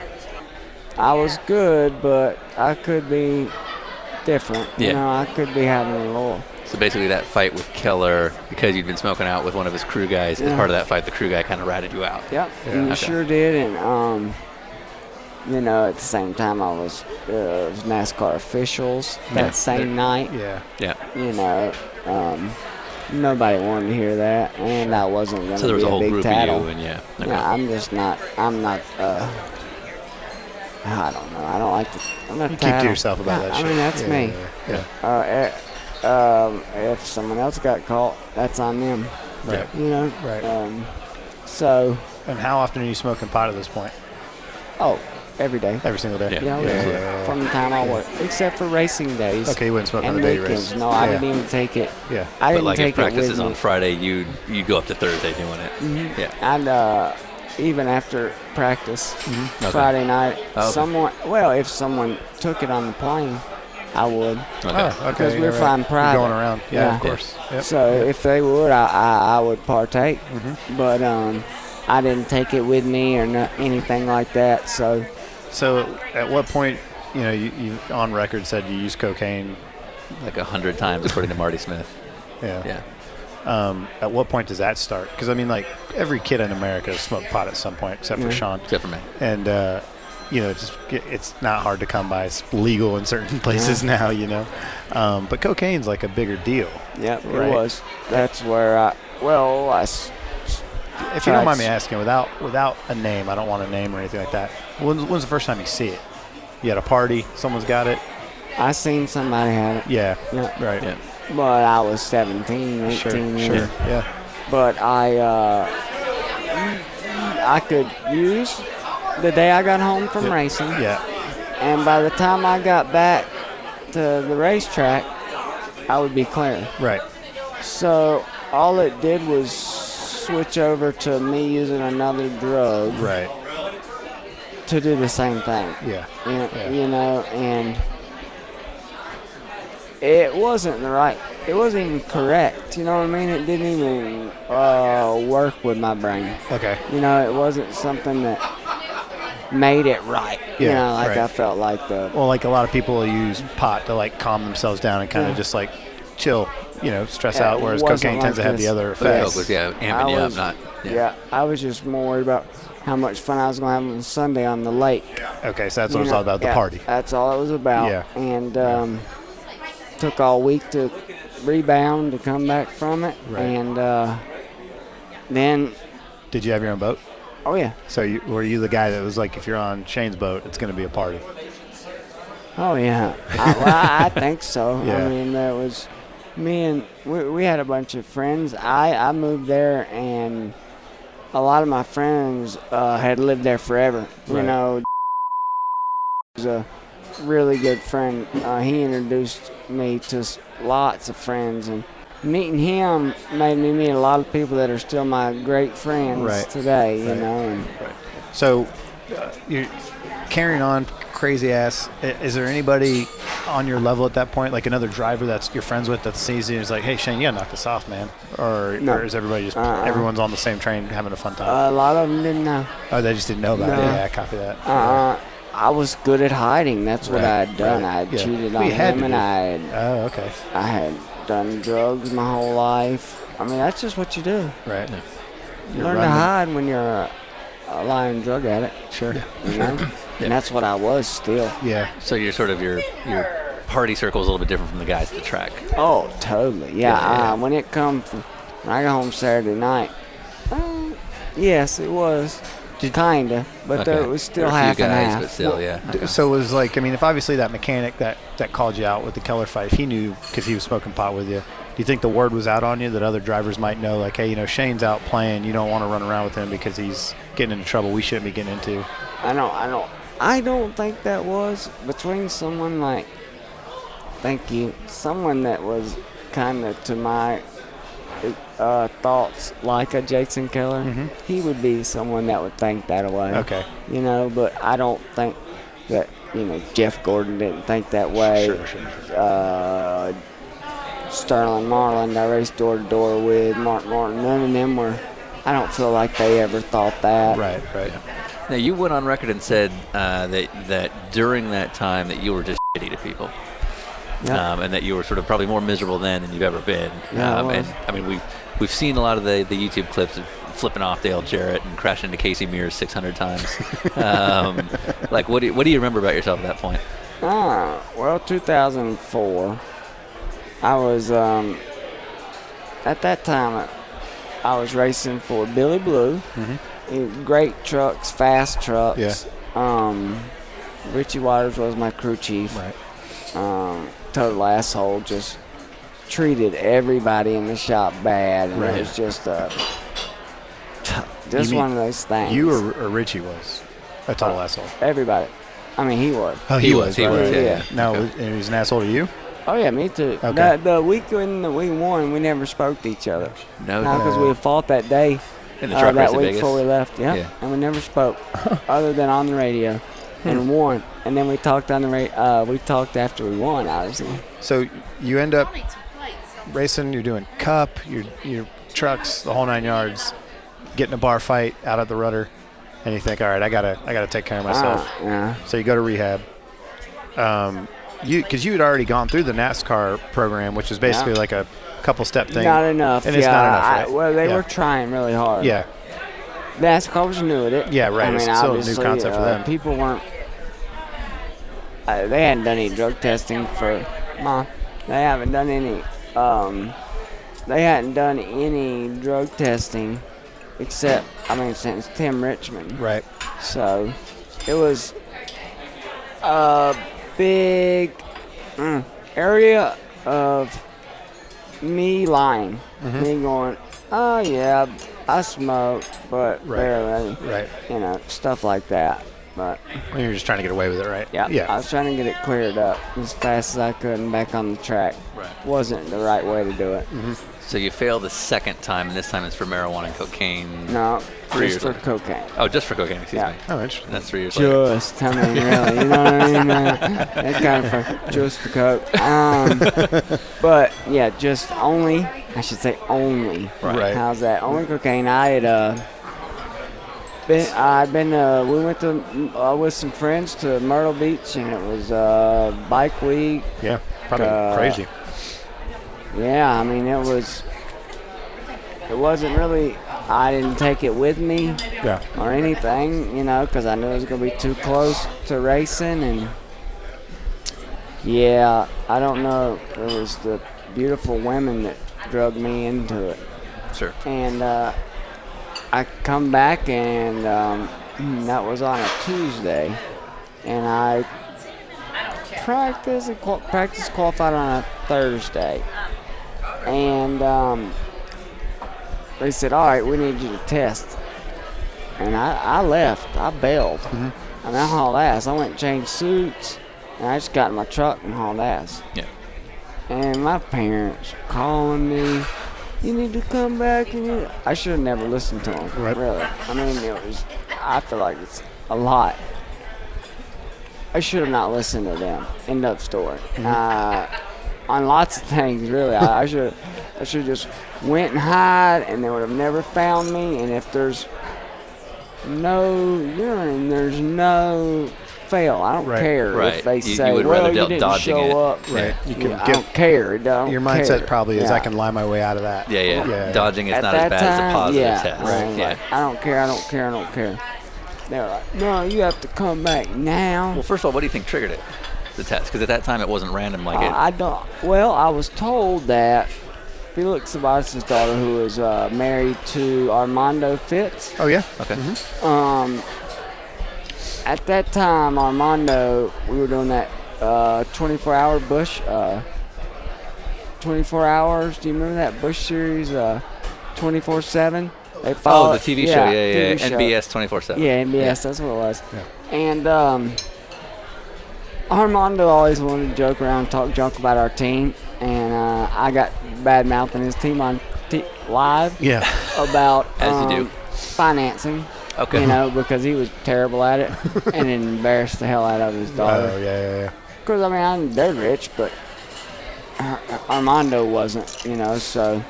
I was good, but I could be different. Yeah. You know, I could be having a little. So basically that fight with Keller, because you'd been smoking out with one of his crew guys, as part of that fight, the crew guy kind of ratted you out. Yep, and he sure did. And, you know, at the same time, I was NASCAR officials that same night. Yeah. Yeah. You know, nobody wanted to hear that, and I wasn't going to So there was be a whole big group tattle. of you, and Okay. Yeah, I'm not, I don't know. I don't like to. I'm not You keep to yourself about that I shit. mean, that's me. Yeah. If someone else got caught, that's on them. Right. You know? Right. So, And how often are you smoking pot at this point? every day. Every single day? Yeah. From the time I work. Except for racing days. Okay, you wouldn't smoke on and the day weekends. race. No, I didn't even take it. Yeah. I But didn't like take if practice it is with on me. Friday, you go up to Thursday doing it. Yeah. And even after practice, Okay. Friday night, Okay. if someone took it on the plane, I would. Okay. Oh, okay. Because we're you're right. flying You're private. going around. Yeah, Yeah. of course. Yep. So if they would, I would partake. But I didn't take it with me or anything like that. So at what point, you know, you on record said you used cocaine? Like 100 times, according to Marty Smith. Yeah. Yeah. At what point does that start? Because, I mean, like, every kid in America has smoked pot at some point, except for Sean. Except for me. And, you know, it's not hard to come by. It's legal in certain places now, you know. But cocaine's like a bigger deal. yeah, Right. it was. That's where If you don't mind me asking, without a name, I don't want a name or anything like that. When's the first time you see it? You at a party? Someone's got it? I seen somebody have it. Yeah. Yeah. Right. Yeah. But I was 17, 18. Sure. years. Yeah. But I could use the day I got home from racing. Yeah. And by the time I got back to the racetrack, I would be clear. Right. So all it did was switch over to me using another drug Right. to do the same thing. Yeah. You know, and it wasn't it wasn't even correct. You know what I mean? It didn't even work with my brain. Okay. You know, it wasn't something that made it right. You Yeah, know, like right. I felt like Well, like a lot of people use pot to like calm themselves down and kind of just like chill, you know, stress Yeah, out, it whereas wasn't cocaine tends to like have the this. other But the effects. coke was, amping you up, not. Yeah, I was just more worried about how much fun I was going to have on Sunday on the lake. Okay, so that's what You it's know, all about, the yeah, party. That's all it was about. Yeah. And took all week to rebound to come back from it. Right. And then, Did you have your own boat? oh yeah, So were you the guy that was like, if you're on Shane's boat, it's going to be a party? oh yeah. I think so. Yeah. I mean, that was me and we had a bunch of friends. I moved there, and a lot of my friends had lived there forever. You Right. know, was a really good friend. He introduced me to lots of friends, and meeting him made me meet a lot of people that are still my great friends Right. today. You Right. know, and So you're carrying on crazy ass. Is there anybody on your level at that point, like another driver that's you're friends with that sees you and is like, hey, Shane, you got to knock this off, man? Or is everybody just, everyone's on the same train having a fun time? a lot of them didn't know. Oh, they just didn't know about it. No. Yeah, I copy that. I was good at hiding. That's what Right, I had done. right, I had yeah. cheated Well, on you had him, to and be. Oh, okay. I had done drugs my whole life. I mean, that's just what you do. Right. You You're learn to running. hide when you're a lying drug addict. Sure. You know? And that's what I was still. Yeah. So you're sort of your party circle is a little bit different from the guys at the track. Oh, totally. Yeah. Yeah. When it come from when I got home Saturday night, yes, it was kinda, but Okay. there was still There were a half few and guys, half. but still, yeah. Okay. So it was like, I mean, if obviously that mechanic that called you out with the Keller fight, if he knew because he was smoking pot with you, do you think the word was out on you that other drivers might know, like, hey, you know, Shane's out playing, you don't want to run around with him because he's getting into trouble we shouldn't be getting into? I don't think that was between someone like Thank you. Someone that was kind of to my thoughts like a Jason Keller, he would be someone that would think that way. Okay. You know, but I don't think that, Jeff Gordon didn't think that way. Sure. Sterling Marland, I raced door to door with Mark Martin. None of them were, I don't feel like they ever thought that. Right. Now, you went on record and said that during that time that you were just shitty to people. Yep. And that you were sort of probably more miserable then than you've ever been. Yeah, I was. And I mean, we've seen a lot of the YouTube clips of flipping off Dale Jarrett and crashing into Casey Mears 600 times. Like, what do you remember about yourself at that point? Well, 2004. I was at that time. I was racing for Billy Blue. Great trucks, fast trucks. Yeah. Richie Waters was my crew chief. Right. Total asshole, just treated everybody in the shop bad, and it was just You mean one of those things. You or Richie was a total asshole? Everybody. I mean, he was. Oh, he was. Yeah. No, and he was an asshole to you? Oh yeah, me too. Okay. The week when we won, we never spoke to each other. No. Because we had fought that day. In the truck race that in week Vegas. before we left, Yeah. and we never spoke other than on the radio, and won. And then we talked on the radio. We talked after we won, obviously. So you end up racing. You're doing cup. Your trucks, the whole 9 yards. Getting a bar fight out of the rudder, and you think, all right, I gotta take care of myself. Yeah. So you go to rehab. Because you had already gone through the NASCAR program, which is basically like a couple step thing. Not enough. And it's not enough, right? Well, they Yeah. were trying really hard. Yeah. NASCAR was new at it. Yeah, right. I mean, It's still a new obviously, concept for them. People weren't. They hadn't done any drug testing for. They haven't done any. They hadn't done any drug testing, except since Tim Richmond. Right. So, it was a big area of me lying. Me going, oh yeah, I smoke, but barely. Right. Stuff like that. But You're just trying to get away with it, right? yeah, Yeah. I was trying to get it cleared up as fast as I could and back on the track. Right. Wasn't the right way to do it. So you failed the second time, and this time it's for marijuana and cocaine. No, 3 years just for later. cocaine. Oh, just for cocaine, excuse Yeah. me. Oh, interesting. That's 3 years later. Just, I mean, really, you know what I mean? That kind of for just for coke. But yeah, just only. I should say only. Right. How's that? Only cocaine. I had we went to with some friends to Myrtle Beach, and it was bike week. Yeah. Probably crazy. Yeah, I mean it wasn't really. I didn't take it with me Yeah. or anything, because I knew it was gonna be too close to racing, and yeah, I don't know. It was the beautiful women that drug me into it. Sure. And I come back, and that was on a Tuesday, and I practice qualified on a Thursday, and they said, all right, we need you to test, and I left. I bailed. And I hauled ass. I went and changed suits, and I just got in my truck and hauled ass. Yeah. And my parents were calling me, you need to come back. And I should have never listened to them, Right. really. I mean, I feel like it's a lot. I should have not listened to them. End of story. On lots of things, really. I should just went and hide, and they would have never found me. And if there's no urine, there's no fail. I don't Right. care Right. if they You say, would well, rather you dealt didn't dodging show it. up. Right. You can I don't care. It don't Your mindset care. probably is, Yeah. I can lie my way out of that. Yeah. Dodging is At not as that bad as a time, positive yeah, test. right. Yeah. Like, I don't care. They were like, no, you have to come back now. Well, first of all, what do you think triggered it, the test? Because at that time it wasn't random like it. I don't. Well, I was told that Felix Sabatis' daughter, who is married to Armando Fitz, Oh, yeah? Okay. at that time, Armando, we were doing that 24-hour Bush, 24 hours. Do you remember that Bush series, 24/7? They Oh, followed, the TV show. Yeah. TV show. NBS 24/7. Yeah, NBS, that's what it was. Yeah. And Armando always wanted to joke around, talk junk about our team, and I got bad mouthing his team on live. Yeah. About As you do. financing. Okay. You know, because he was terrible at it, and it embarrassed the hell out of his daughter. Oh, yeah. Because I mean, they're rich, but Armando wasn't. You know, so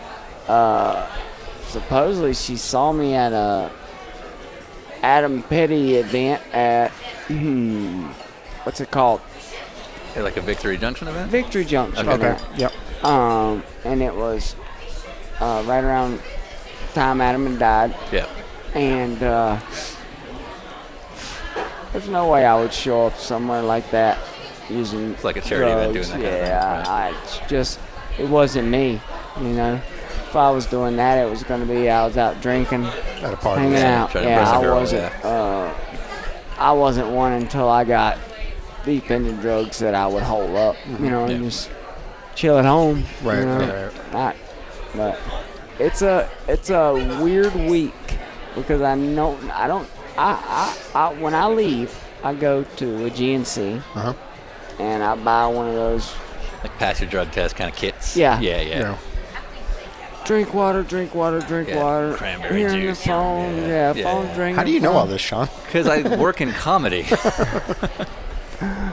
supposedly she saw me at a Adam Petty event at what's it called? Like a Victory Junction event? Victory Junction. Okay. event. Yep. And it was right around the time Adam had died. Yeah. And there's no way I would show up somewhere like that using It's like a charity event drugs. doing that kind of Yeah, thing, right. it's just, it wasn't me, you know. If I was doing that, it was going to be I was out drinking, At a party. hanging out. trying to Yeah, impress a I girl, wasn't. I wasn't one until I got deep into drugs that I would hold up, you know, and just chill at home. Right, you know? right. But it's a weird week because when I leave, I go to a GNC Uh-huh. and I buy one of those Like pass your drug test kind of kits. Yeah. Yeah. Yeah. drink water, Yeah, water. cranberry Here on the juice. phone, Yeah, phone yeah. drink. How do you know all this, Sean? Because I work in comedy.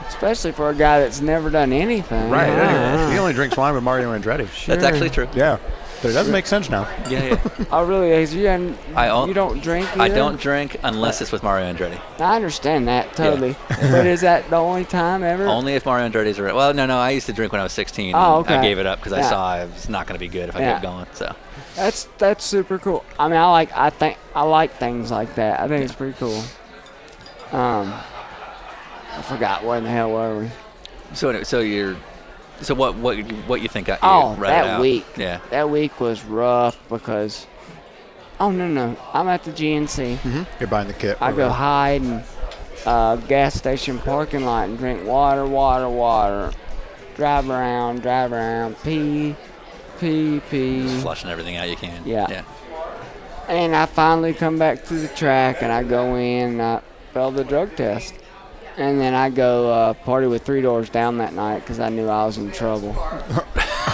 Especially for a guy that's never done anything. He only drinks wine with Mario Andretti. That's actually true. Yeah. But it doesn't make sense now. Yeah. Oh, really? You don't drink either? I don't drink unless it's with Mario Andretti. I understand that totally. But is that the only time ever? Only if Mario Andretti's around. Well, no. I used to drink when I was 16. Oh, and okay. I gave it up because I Yeah. saw it was not going to be good if I Yeah. kept going. So That's super cool. I mean, I like things like that. I think it's pretty cool. I forgot where the hell were we? So what you think got you Oh, right that out? week. Yeah. That week was rough because. Oh no! I'm at the GNC. You're buying the kit. I go hide in gas station parking lot and drink water. Drive around, pee. Just flushing everything out you can. Yeah. And I finally come back to the track and I go in and I fail the drug test. And then I go party with 3 Doors Down that night because I knew I was in trouble.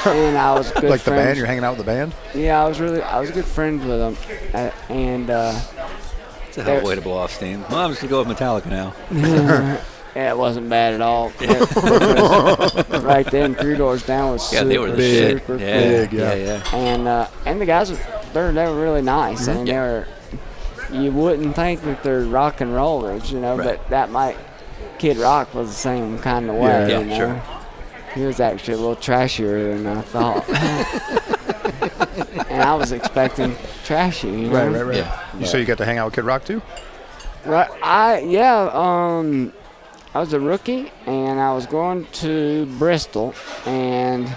And I was good Like the friends. band? You're hanging out with the band? Yeah, I was good friends with them. It's a hell of a way to blow off steam. Well, I'm just going to go with Metallica now. Yeah, it wasn't bad at all. Right then, 3 Doors Down was Yeah, super, they were the shit. super Yeah, cool. yeah. And the guys, they were really nice. I mean, Yeah. they were. You wouldn't think that they're rock and rollers, you know, Right. but that might. Kid Rock was the same kind of way. Yeah, you know? sure. He was actually a little trashier than I thought. And I was expecting trashy, you know? Right. Yeah. So you got to hang out with Kid Rock too? Right. I was a rookie, and I was going to Bristol, and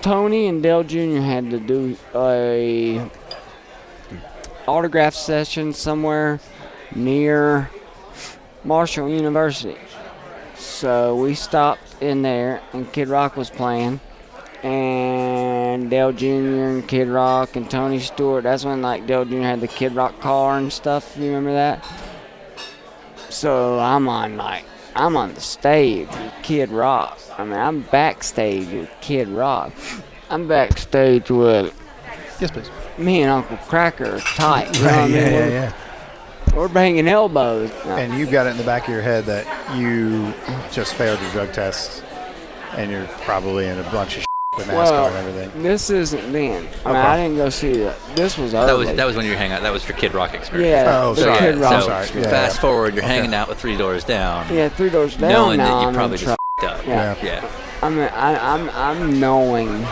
Tony and Dale Jr. had to do a autograph session somewhere near Marshall University. So we stopped in there, and Kid Rock was playing, and Dale Jr. and Kid Rock and Tony Stewart. That's when like Dale Jr. had the Kid Rock car and stuff. You remember that? So I'm on the stage with Kid Rock. I mean, I'm backstage with Kid Rock. I'm backstage with Yes, please. me and Uncle Cracker are tight. You know what I mean? Yeah. We're banging elbows. And you've got it in the back of your head that you just failed your drug test and you're probably in a bunch of with NASCAR and everything. This isn't then. I mean, Okay. I didn't go see that. This was early. That was when you were hanging out. That was your Kid Rock experience. Yeah. Oh, the sorry. Kid Rock. So Sorry. Yeah, fast yeah. forward, you're hanging out with 3 Doors Down, Yeah, 3 Doors Down. knowing now that you I'm probably in just trouble. f***ed up. Yeah. Yeah. I mean, I'm knowing.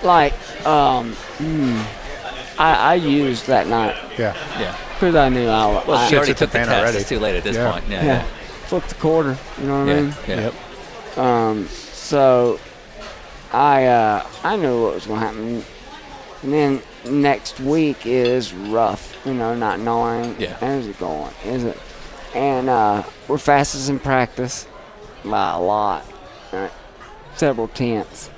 Like, I used that night Yeah. Yeah. because I knew I Well, she Shit's already at the took the fan test. already. It's too late at this Yeah. point. yeah, flipped the quarter. You know what I mean? Yeah. Yep. So I knew what was going to happen. And then next week is rough, you know, not knowing how's it going, is it? And we're fastest in practice by a lot, several tenths.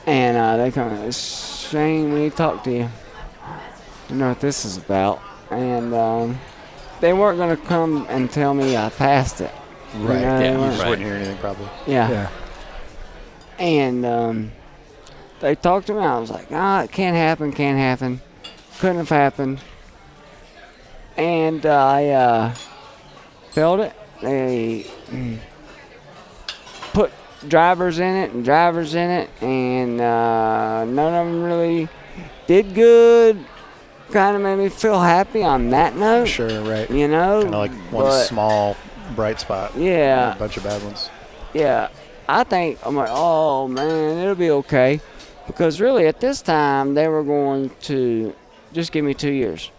And they come, Shane, we need to talk to you. You know what this is about. And they weren't going to come and tell me I passed it. Right. You know, Yeah, You just right. wouldn't hear anything probably. Yeah. And they talked to me. I was like, it can't happen, can't happen. Couldn't have happened. And I felt it. They put drivers in it, and none of them really did good. Kind of made me feel happy on that note. Sure, right. You know? Kind of like one but, small bright spot. Yeah. A bunch of bad ones. Yeah. I think, I'm like, oh, man, it'll be okay. Because really, at this time, they were going to just give me 2 years.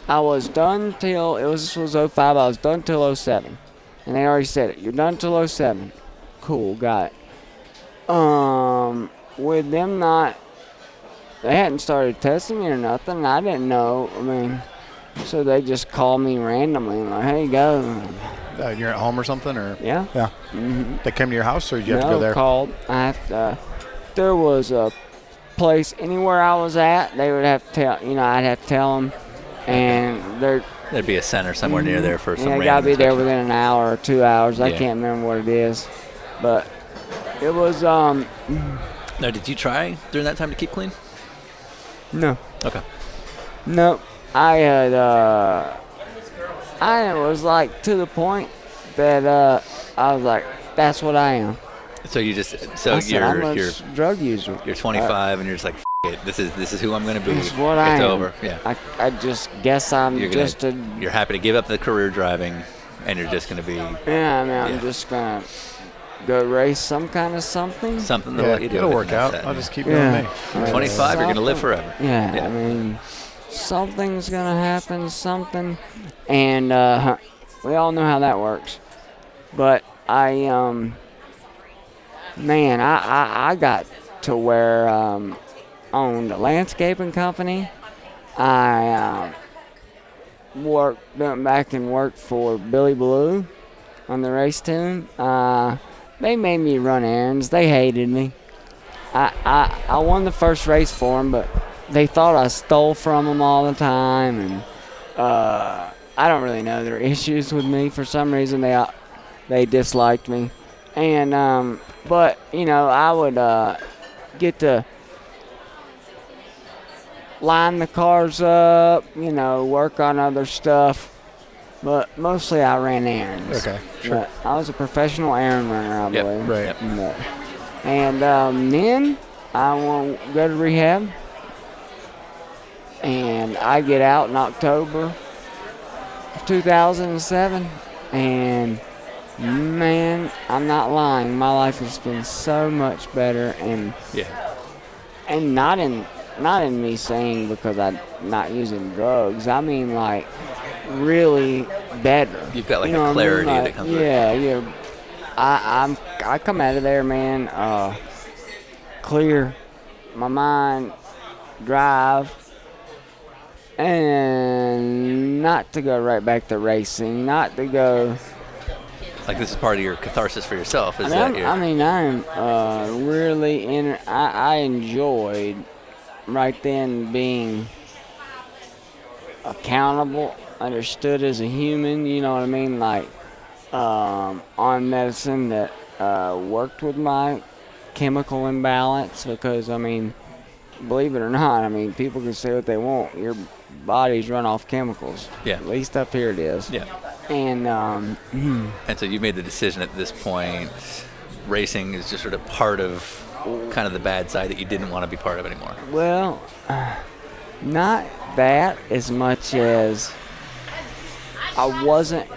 I was done till, this was 05, I was done till 07. And they already said it. You're done till 07. Cool, got it. With them not, they hadn't started testing me or nothing. I didn't know. I mean, so they just called me randomly and like, hey, go. You're at home or something, or Yeah. yeah. Mm-hmm. They came to your house, or did you have to No, go there? called. I have to, there was a place anywhere I was at, they would have to tell, I'd have to tell them. And they're, There'd be a center somewhere near there for some yeah, random you gotta be there inspection. within an hour or 2 hours. I Yeah. can't remember what it is, but it was Now, did you try during that time to keep clean? no, Okay. no. I had I was like to the point that I was like, that's what I am. So you just I said, I'm you're a drug user. you're 25 and you're just like, F- it. This is who I'm gonna be. That's what I it's am. over. Yeah. I just guess I'm You're gonna- just a You're happy to give up the career driving, and you're just gonna be yeah. I mean, I'm Yeah. just gonna go race some kind of something. something that Yeah, let you do it'll it, work and that's out. that. I'll just keep doing Yeah. me. I mean, 25, you're gonna live something- forever. Yeah, Yeah. I mean, something's gonna happen, and we all know how that works. But I got to where owned a landscaping company. I went back and worked for Billy Blue on the race team. They made me run errands. They hated me. I won the first race for them, but they thought I stole from them all the time, and I don't really know their issues with me. For some reason, they disliked me, and but I would get to line the cars up, work on other stuff, but mostly I ran errands. Okay, sure. But I was a professional errand runner, I Yep, believe. right. But- and then I won't go to rehab, and I get out in October of 2007, and man, I'm not lying, my life has been so much better, and not in me saying because I'm not using drugs. I mean, like, really better. You've got like You know a what I mean? clarity Like, that comes with yeah. I come out of there, man, clear my mind, drive, and not to go right back to racing, not to go. Like this is part of your catharsis for yourself. Is I that mean, I'm really I enjoyed right then being accountable, understood as a human. You know what I mean? Like on medicine that worked with my chemical imbalance, because I mean, believe it or not, I mean, people can say what they want. Your body's run off chemicals. Yeah. At least up here it is. Yeah. And And so you made the decision at this point, racing is just sort of part of kind of the bad side that you didn't want to be part of anymore. well, not that as much as I wasn't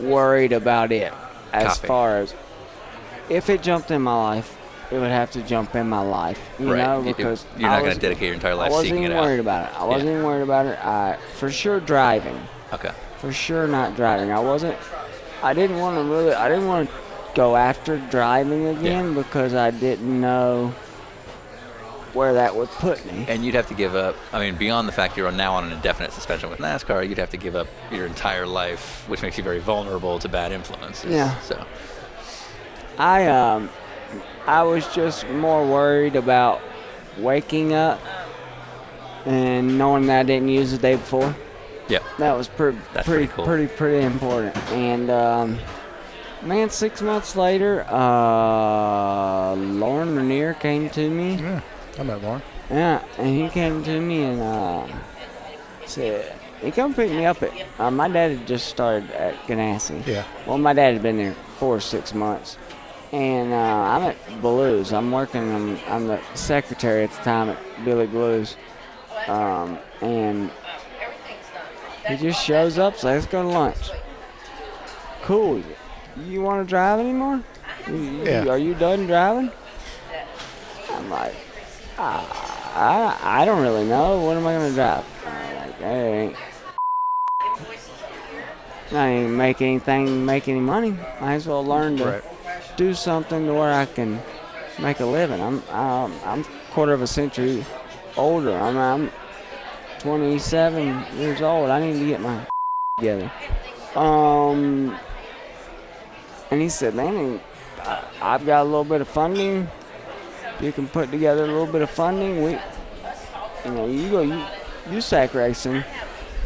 worried about it as Copy. far as if it jumped in my life, it would have to jump in my life, you know, because you're I not going was- to dedicate your entire I life wasn't seeking it even out. worried about it. I wasn't even worried about it. For sure driving. Okay. For sure not driving. I didn't want to go after driving again because I didn't know where that would put me. And you'd have to give up, I mean, beyond the fact you're now on an indefinite suspension with NASCAR, you'd have to give up your entire life, which makes you very vulnerable to bad influences. Yeah. So, I was just more worried about waking up and knowing that I didn't use the day before. yeah. That was That's pretty cool. pretty important. And Man, 6 months later, Lauren Rainier came to me. Yeah, I met Lauren. Yeah, and he came to me and said, he come pick me up at, my dad had just started at Ganassi. Yeah. Well, my dad had been there 4 or 6 months. And I'm at Blues. I'm working, I'm the secretary at the time at Billy Blues. And he just shows up, so let's go to lunch. Cool. You want to drive anymore? Yeah. Are you done driving? I'm like, I don't really know. What am I going to drive? I'm like, hey, I ain't make any money. Might as well learn to do something to where I can make a living. I'm quarter of a century older. I'm 27 years old. I need to get my together. And he said, man, I've got a little bit of funding. If you can put together a little bit of funding, you go USAC racing.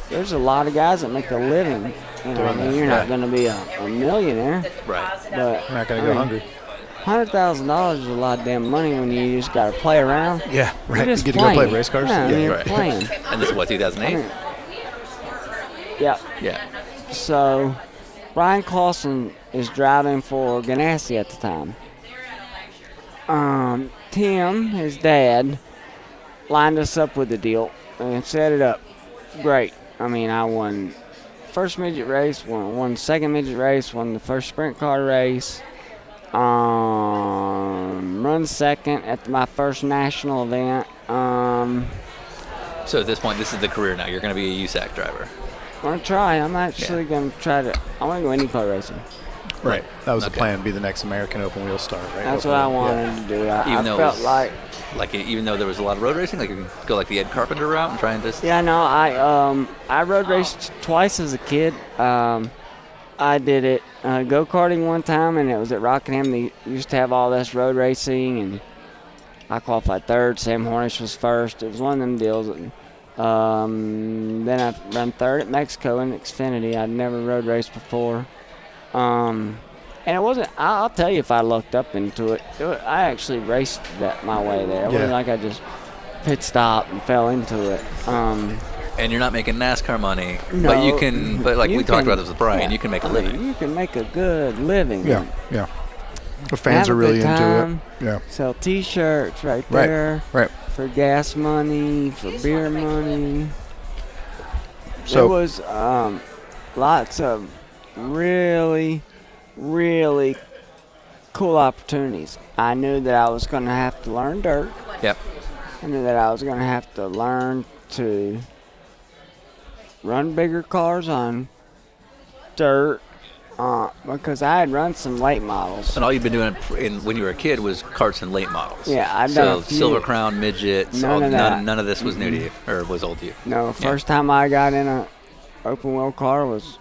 There's a lot of guys that make a living. You're not going to be a millionaire. Right. But You're not going to go hungry. $100,000 is a lot of damn money when you just got to play around. Yeah, right. You're just You get to go play playing. race cars? Yeah, you're right. playing. And this is what, 2008? Yeah. Yeah. So, Brian Clausen is driving for Ganassi at the time. Tim, his dad, lined us up with the deal and set it up. Great. I mean, I won first midget race, won second midget race, won the first sprint car race. Run second at my first national event. So at this point, this is the career now. You're going to be a USAC driver. I'm going to try. I'm actually going to try to. I want to go IndyCar racing. Right. That was the Okay. plan, be the next American open wheel star, right? That's Open what I wheel, wanted to do. I Even though it felt was- like. Like, even though there was a lot of road racing, like you can go like the Ed Carpenter route and try and just. Yeah, no, I road raced twice as a kid. I did it go-karting one time, and it was at Rockingham. They used to have all this road racing, and I qualified third. Sam Hornish was first. It was one of them deals. Then I ran third at Mexico in Xfinity. I'd never road raced before. And it wasn't, I'll tell you if I looked up into it. I actually raced my way there. It wasn't like I just pit stopped and fell into it. And you're not making NASCAR money, No, but you can. But like you we talked can- about this with Brian, yeah, you can make a I mean, living. you can make a good living. Yeah, yeah. The fans Have are a really good into time. it. Yeah. Sell T-shirts right there. Right. For gas money, for beer money. So- there was lots of really, really cool opportunities. I knew that I was going to have to learn dirt. Yep. I knew that I was going to have to learn to run bigger cars on dirt because I had run some late models. And all you've been doing when you were a kid was karts and late models. Yeah, I've done So a few. Silver Crown, midgets, None of that. none of this was new to you, or was old to you. No, first time I got in a open wheel car was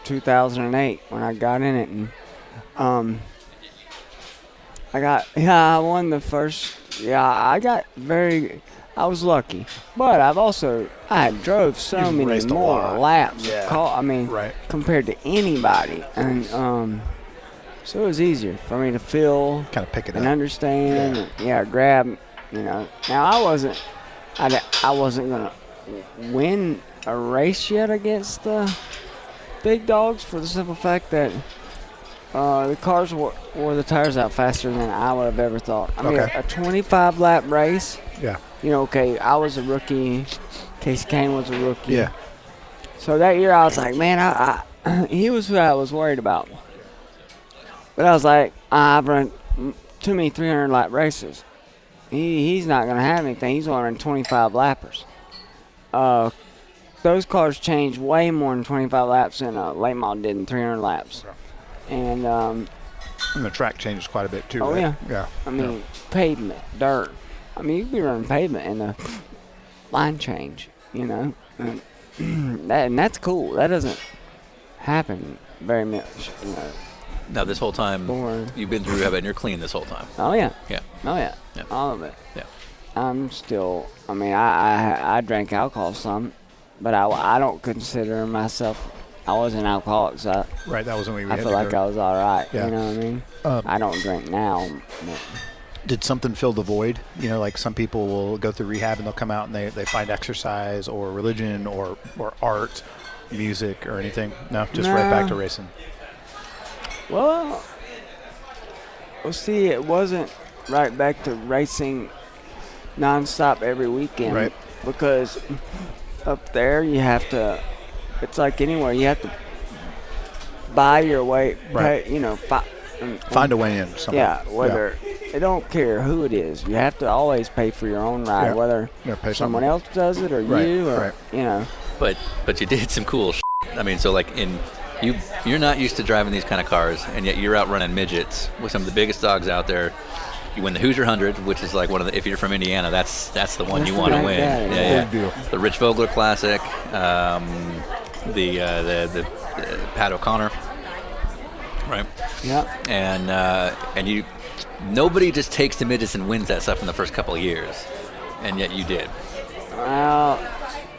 2008 when I got in it, and I won the first. I was lucky, but I had drove so You've many raced a more lot. laps. Yeah. Right. Compared to anybody, and so it was easier for me to feel Kind of pick it and up. understand. And, grab. Now I wasn't gonna win a race yet against the big dogs for the simple fact that the cars wore the tires out faster than I would have ever thought. I mean, Okay. a 25-lap race. Yeah. I was a rookie. Casey Kane was a rookie. Yeah. So that year I was like, man, he was who I was worried about. But I was like, I've run too many 300-lap races. He's not going to have anything. He's running 25 lappers. Those cars changed way more than 25 laps than a late model did in 300 laps. And And the track changes quite a bit too. Oh, right? yeah. Yeah. I mean, pavement, dirt. I mean, you could be running pavement and the line change, And that's cool. That doesn't happen very much, Now this whole time Boring. you've been through rehab and you're clean this whole time. Oh, yeah. Yeah. Oh, yeah. Yeah. All of it. Yeah. I'm still, I drank alcohol some, but I don't consider myself I wasn't alcoholic, so Right, that wasn't what we I had feel to like go. I was all right. Yeah. You know what I mean? I don't drink now. But Did something fill the void? You know, like some people will go through rehab and they'll come out and they find exercise or religion or art, music or anything. No, just right back to racing. well, see, it wasn't right back to racing nonstop every weekend. Right. Because up there you have to. It's like anywhere you have to buy your way. Right. Pay, Find a way in. Somehow. Yeah, whether they don't care who it is, you have to always pay for your own ride, Yeah. whether Yeah, pay someone something. else does it or Right, you, or right. you know. But you did some cool shit. I mean, so like you're not used to driving these kind of cars, and yet you're out running midgets with some of the biggest dogs out there. You win the Hoosier 100, which is like one of the, if you're from Indiana, that's the one That's you the want to big win. guy, Yeah, Big deal. The Rich Vogler Classic, the Pat O'Connor, right? Yeah. And you, nobody just takes the midgets and wins that stuff in the first couple of years, and yet you did. Well,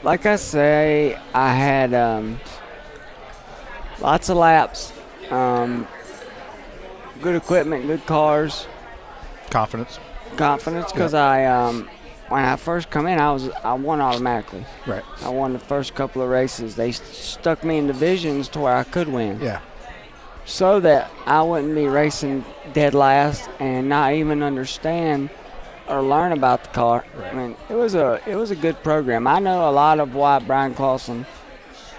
like I say, I had lots of laps, good equipment, good cars, Confidence. confidence. Because when I first come in, I won automatically. Right. I won the first couple of races. They stuck me in divisions to where I could win. Yeah. So that I wouldn't be racing dead last and not even understand or learn about the car. Right. I mean, it was a good program. I know a lot of why Brian Clausen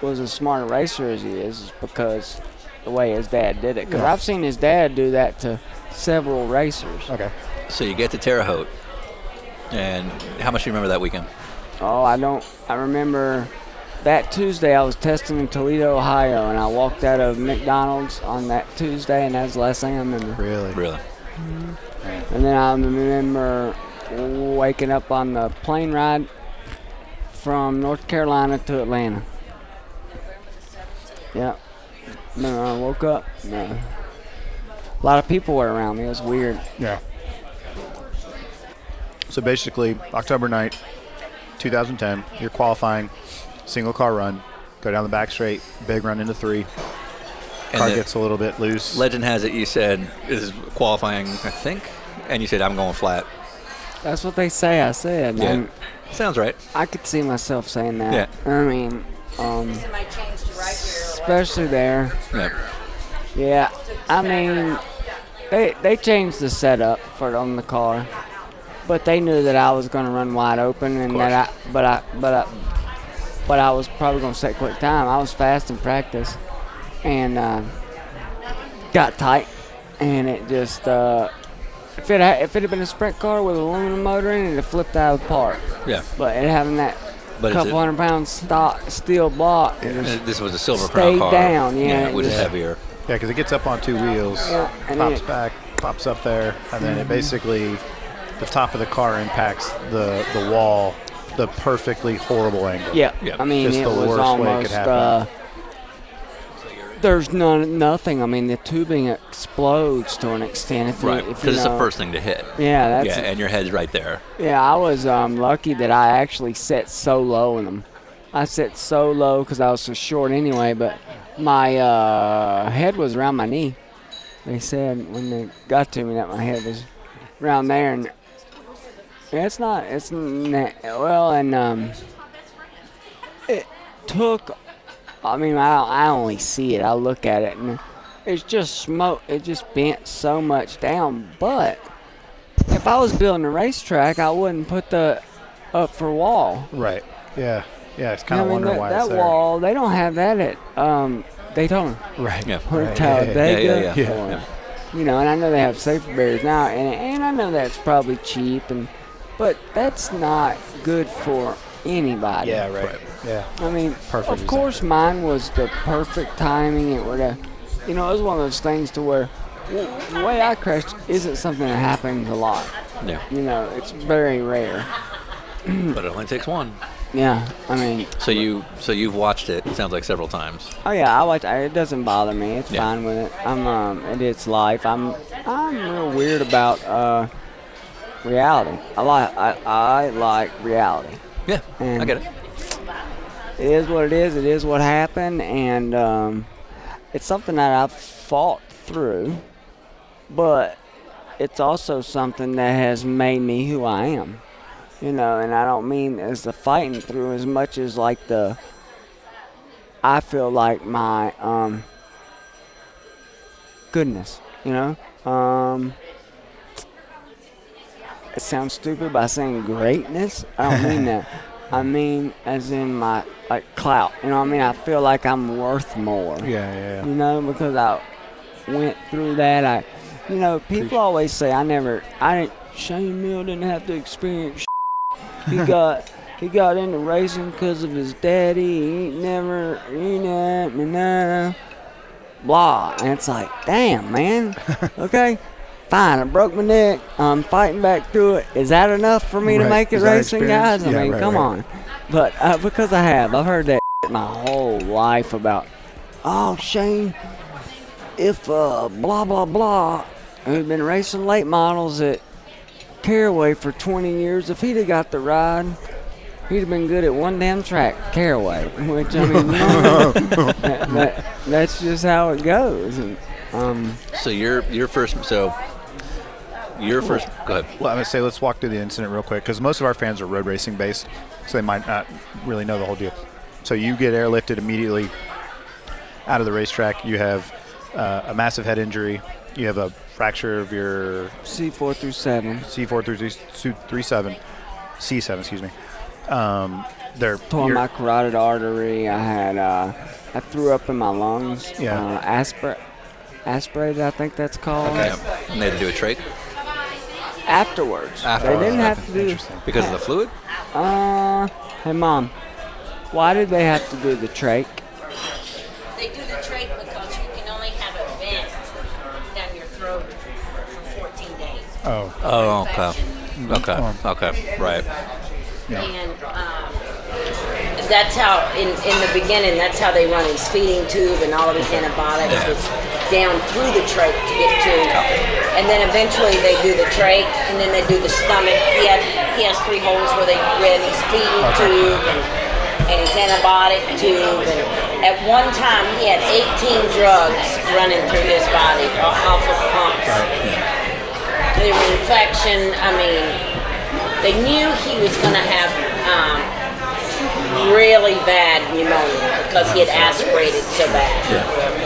was a smarter racer as he is because the way his dad did it. Because Yeah. I've seen his dad do that to several racers. Okay. So you get to Terre Haute, and how much do you remember that weekend? Oh, I remember that Tuesday I was testing in Toledo, Ohio, and I walked out of McDonald's on that Tuesday, and that's the last thing I remember. Really. Really? And then I remember waking up on the plane ride from North Carolina to Atlanta. Yeah. Remember I woke up. No. A lot of people were around me. It was weird. Yeah. So basically, October 9th, 2010, you're qualifying, single car run, go down the back straight, big run into 3. Car the gets a little bit loose. legend has it you said this is qualifying, I think, and you said I'm going flat. That's what they say I said. Yeah. And Sounds right. I could see myself saying that. Yeah. I mean, especially there. Yeah. Yeah, I mean, they changed the setup on the car, but they knew that I was going to run wide open, and that but I was probably going to set quick time. I was fast in practice, and got tight, and it just if it had been a sprint car with an aluminum motor in it, it'd flipped out of the park. Yeah. But it having that But couple $100 steel block, it just this was a Silver Crown stayed car. down, yeah, it which is just- heavier. Yeah, because it gets up on 2 wheels, Yeah, and pops it- back, pops up there, and then it basically, the top of the car impacts the wall, the perfectly horrible angle. Yeah, Yeah. I mean, Just it the was worst way it almost. could happen. There's nothing. I mean, the tubing explodes to an extent. If Right. you Because it's the know. first thing to hit. Yeah, that's. Yeah, and your head's right there. Yeah, I was lucky that I actually set so low in them. I set so low because I was so short anyway, but my head was around my knee. They said when they got to me that my head was around there, and it's not. Well, and it took. I mean, I only see it. I look at it, and it's just smoke. It just bent so much down. But if I was building a racetrack, I wouldn't put the upper wall. Right. Yeah. Yeah, it's kind of I mean, wondering why that it's there. wall, they don't have that at Daytona. Right. Yeah. Or Right, Talladega. yeah, yeah. Or, you know, and I know they have safety barriers now, and I know that's probably cheap, but that's not good for anybody. Yeah, right. Yeah. I mean, Perfect of course, mine was the perfect timing. It would have, you know, it was one of those things to where the way I crashed isn't something that happens a lot. Yeah. You know, it's very rare. But it only takes one. Yeah, I mean, So you've watched it. It sounds like several times. oh yeah, I watch. It doesn't bother me. It's Yeah. fine with it. It's life. I'm real weird about reality. I like reality. Yeah, I And get it. it is what it is. It is what happened, and it's something that I've fought through, but it's also something that has made me who I am. And I don't mean as the fighting through as much as like I feel like my goodness, it sounds stupid by saying greatness. I don't mean that. I mean as in my clout. I feel like I'm worth more. Yeah. Because I went through that. People always say Shane Hmiel didn't have to experience. He got into racing because of his daddy. Blah. And it's like, damn, man. Okay, fine. I broke my neck. I'm fighting back through it. Is that enough for me to make it racing, guys? Come on. But because I've heard that my whole life about, oh, Shane, if blah, blah, blah, who'd been racing late models at Caraway for 20 years, if he'd have got the ride, he'd have been good at one damn track, Caraway. Which, that's just how it goes. And, So your first. Go ahead. Well, I'm going to say let's walk through the incident real quick because most of our fans are road racing based, so they might not really know the whole deal. So you get airlifted immediately out of the racetrack. You have a massive head injury. You have a fracture of your C4 through 7. C4 through 7. C7, excuse me. Tore my carotid artery. I threw up in my lungs. Yeah. Aspirated, I think that's called. Okay. And they had to do a trach? Afterwards. They didn't have to do. Because of the fluid? Hey, Mom. Why did they have to do the trach? They do the trach because you can only have a vent down your throat for 14 days. Oh, okay, right. Yeah. And that's how, in the beginning, that's how they run his feeding tube and all of his antibiotics was down through the trach to get to. And then eventually they do the trach, and then they do the stomach. He has 3 holes where they ran his feeding tube and his antibiotic tube. And at one time, he had 18 drugs running through his body off of pumps. They were infection. They knew he was going to have really bad pneumonia because he had aspirated so bad.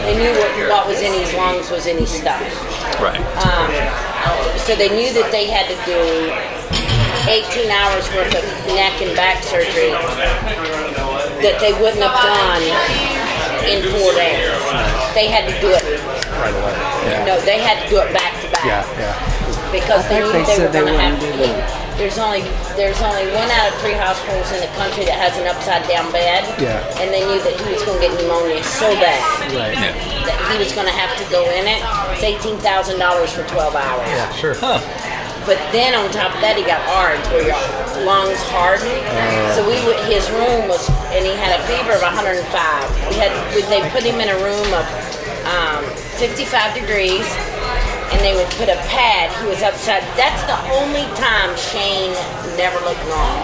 They knew what was in his lungs was in his stomach. Right. So they knew that they had to do 18 hours worth of neck and back surgery that they wouldn't have done in 4 days. They had to do it Right away. No, they had to do it back to back. Because they knew they were going to have to. There's only 1 out of 3 hospitals in the country that has an upside down bed. And they knew that he was going to get pneumonia so bad that he was going to have to go in it. It's $18,000 for 12 hours. Yeah, sure. But then on top of that, he got ARDS, where your lungs hardened. So his room was, and he had a fever of 105. They put him in a room of 55 degrees. And they would put a pad. He was upside. That's the only time Shane never looked normal.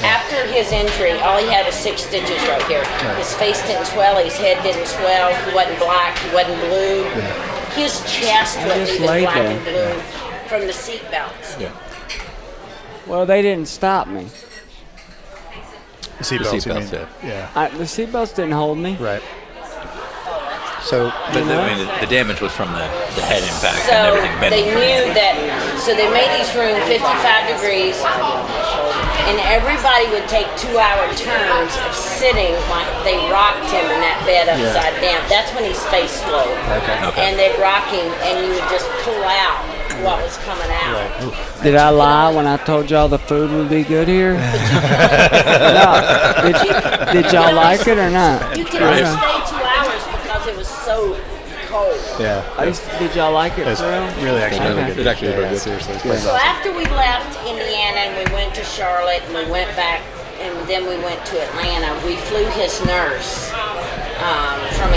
After his injury, all he had was 6 stitches right here. His face didn't swell. His head didn't swell. He wasn't black. He wasn't blue. His chest wasn't even black and blue from the seat belts. Well, they didn't stop me. The seatbelts, you mean? The seatbelts didn't hold me. Right. So, the damage was from the head impact So and everything. they knew that. So they made his room 55 degrees, and everybody would take 2-hour turns of sitting while they rocked him in that bed upside down. That's when his face slowed. And they'd rock him, and you would just pull out what was coming out. Did I lie when I told y'all the food would be good here? No. Did y'all like it or not? You could only stay 2 hours because it was so cold. Did y'all like it? It's really actually really good. It's actually really good. Seriously. So after we left Indiana and we went to Charlotte and we went back and then we went to Atlanta, we flew his nurse from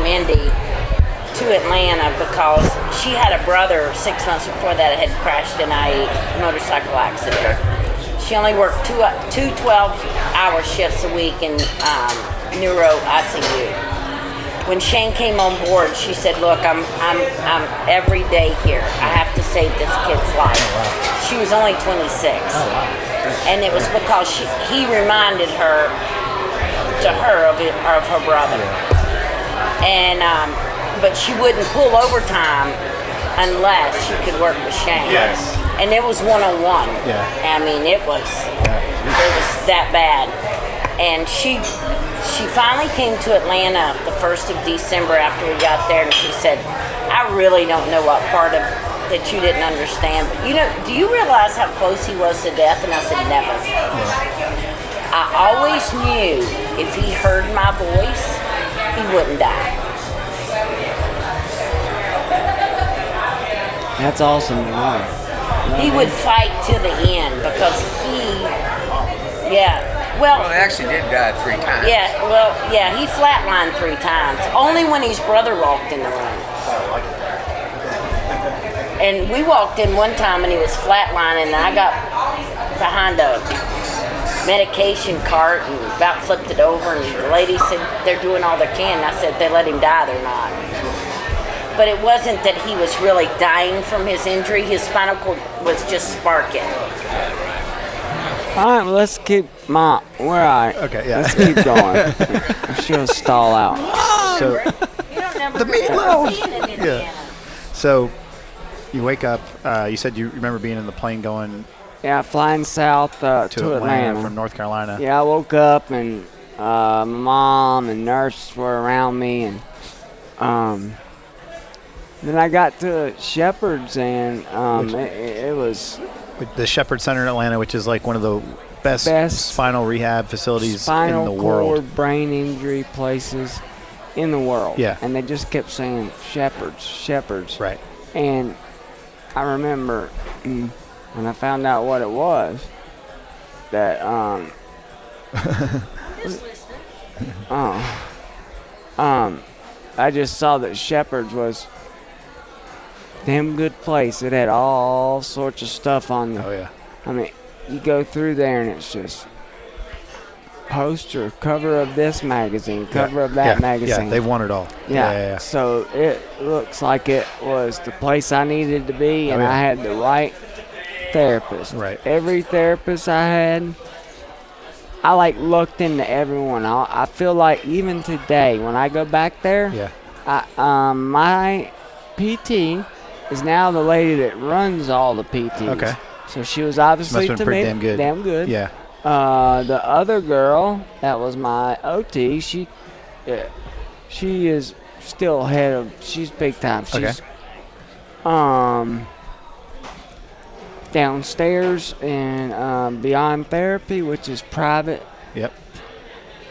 Indy to Atlanta because she had a brother 6 months before that had crashed in a motorcycle accident. She only worked two 12 hour shifts a week in neuro ICU. When Shane came on board, she said, "Look, I'm every day here. I have to save this kid's life." She was only 26, and it was because he reminded her of her brother, and but she wouldn't pull overtime unless she could work with Shane. Yes. And it was one-on-one. Yeah. I mean, it was that bad. And she finally came to Atlanta the 1st of December after we got there, and she said, "I really don't know what part of that you didn't understand, but do you realize how close he was to death?" And I said, "Never." I always knew if he heard my voice, he wouldn't die. That's awesome to know. He would fight to the end because Well, he actually did die 3 times. he flatlined 3 times. Only when his brother walked in the room. And we walked in one time and he was flatlining, and I got behind a medication cart and about flipped it over, and the lady said they're doing all they can. And I said, "They let him die, they're not." But it wasn't that he was really dying from his injury. His spinal cord was just sparking. All right, well, let's keep Okay, yeah. Let's keep going. I'm sure it'll stall out. So You don't never The remember meatloaf! being in Yeah. Indiana. So you wake up. You said you remember being in the plane going Yeah, flying south to to Atlanta from North Carolina. Yeah, I woke up and my mom and nurses were around me, and then I got to Shepherd's, and it was The Shepherd Center in Atlanta, which is like one of the best spinal rehab facilities spinal in the world. cord, brain injury places in the world. Yeah. And they just kept saying Shepherd's. Right. And I remember when I found out what it was, that I just saw that Shepherd's was a damn good place. It had all sorts of stuff on the. Oh yeah. I mean, you go through there and it's just poster, cover of this magazine, cover of that magazine. Yeah, they've won it all. Yeah. So it looks like it was the place I needed to be, and I had the right therapist. Right. Every therapist I had, I looked into everyone. I feel like even today when I go back there, my PT is now the lady that runs all the PTs. Okay. So she was obviously must have been pretty damn good. Yeah. The other girl that was my OT, she is still head of. She's big time. She's downstairs in Beyond Therapy, which is private. Yep.